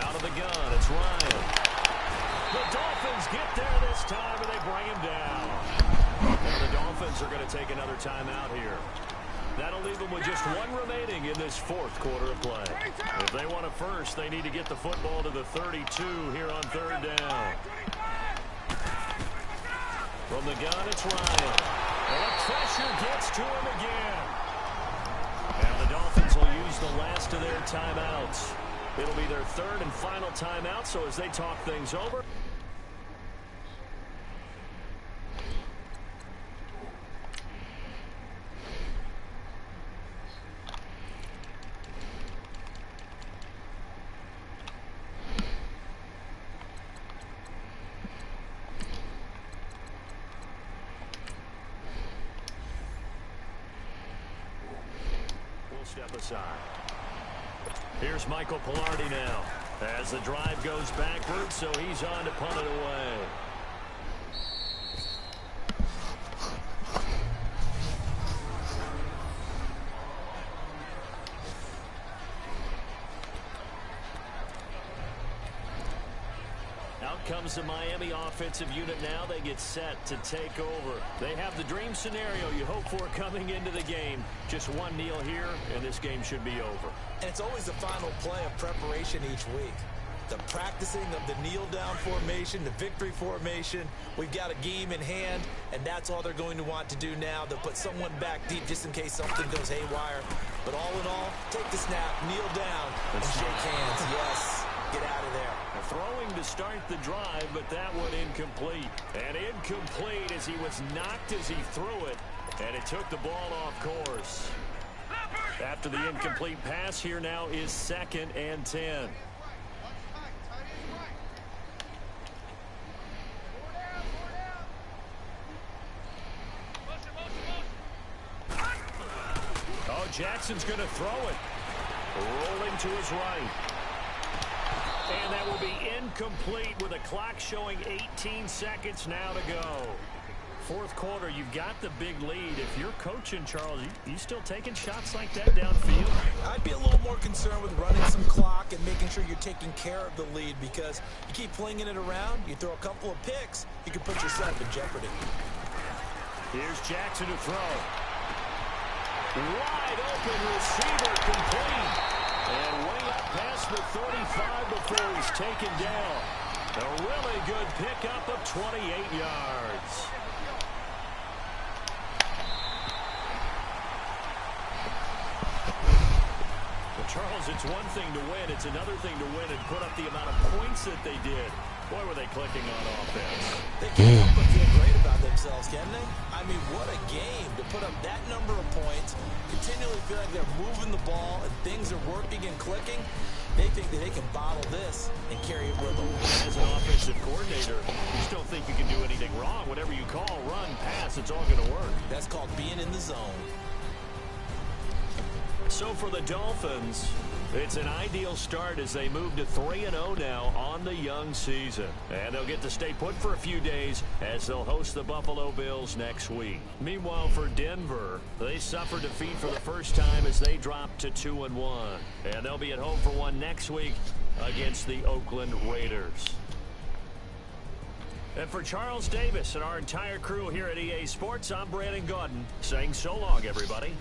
Out of the gun, it's Ryan. The Dolphins get there this time, and they bring him down. And the Dolphins are going to take another timeout here. That'll leave them with just 1 remaining in this 4th quarter of play. If they want a first, they need to get the football to the 32 here on 3rd down. From the gun, it's Ryan. And the pressure gets to him again. And the Dolphins will use the last of their timeouts. It'll be their 3rd and final timeout, so as they talk things over. Step aside. Here's Michael Palardy now as the drive goes backwards, so he's on to punt it away. Now comes the Miami offensive unit now. They get set to take over. They have the dream scenario you hope for coming into the game. Just one kneel here, and this game should be over. And it's always the final play of preparation each week. The practicing of the kneel-down formation, the victory formation. We've got a game in hand, and that's all they're going to want to do now. They'll put someone back deep just in case something goes haywire. But all in all, take the snap, kneel down, and shake hands. Yes, get out of there. Throwing to start the drive, but that one incomplete. And incomplete as he was knocked as he threw it, and it took the ball off course. After the incomplete pass, here now is 2nd and 10. Oh, Jackson's going to throw it. Rolling to his right. And that will be incomplete with a clock showing 18 seconds now to go. Fourth quarter, you've got the big lead. If you're coaching, Charles, you still taking shots like that downfield? I'd be a little more concerned with running some clock and making sure you're taking care of the lead, because you keep flinging it around, you throw a couple of picks, you can put yourself in jeopardy. Here's Jackson to throw. Wide open receiver complete. And way up past the 35 before he's taken down. A really good pickup of 28 yards. Well, Charles, it's one thing to win. It's another thing to win and put up the amount of points that they did. Boy, were they clicking on offense. They can't help but feel great about themselves, can they? I mean, what a game to put up that number of points, continually feel like they're moving the ball and things are working and clicking. They think that they can bottle this and carry it with them. As an offensive coordinator, you just don't think you can do anything wrong. Whatever you call, run, pass, it's all going to work. That's called being in the zone. So for the Dolphins, it's an ideal start as they move to 3-0 now on the young season. And they'll get to stay put for a few days as they'll host the Buffalo Bills next week. Meanwhile, for Denver, they suffered defeat for the first time as they dropped to 2-1. And they'll be at home for one next week against the Oakland Raiders. And for Charles Davis and our entire crew here at EA Sports, I'm Brandon Gaudin saying so long, everybody.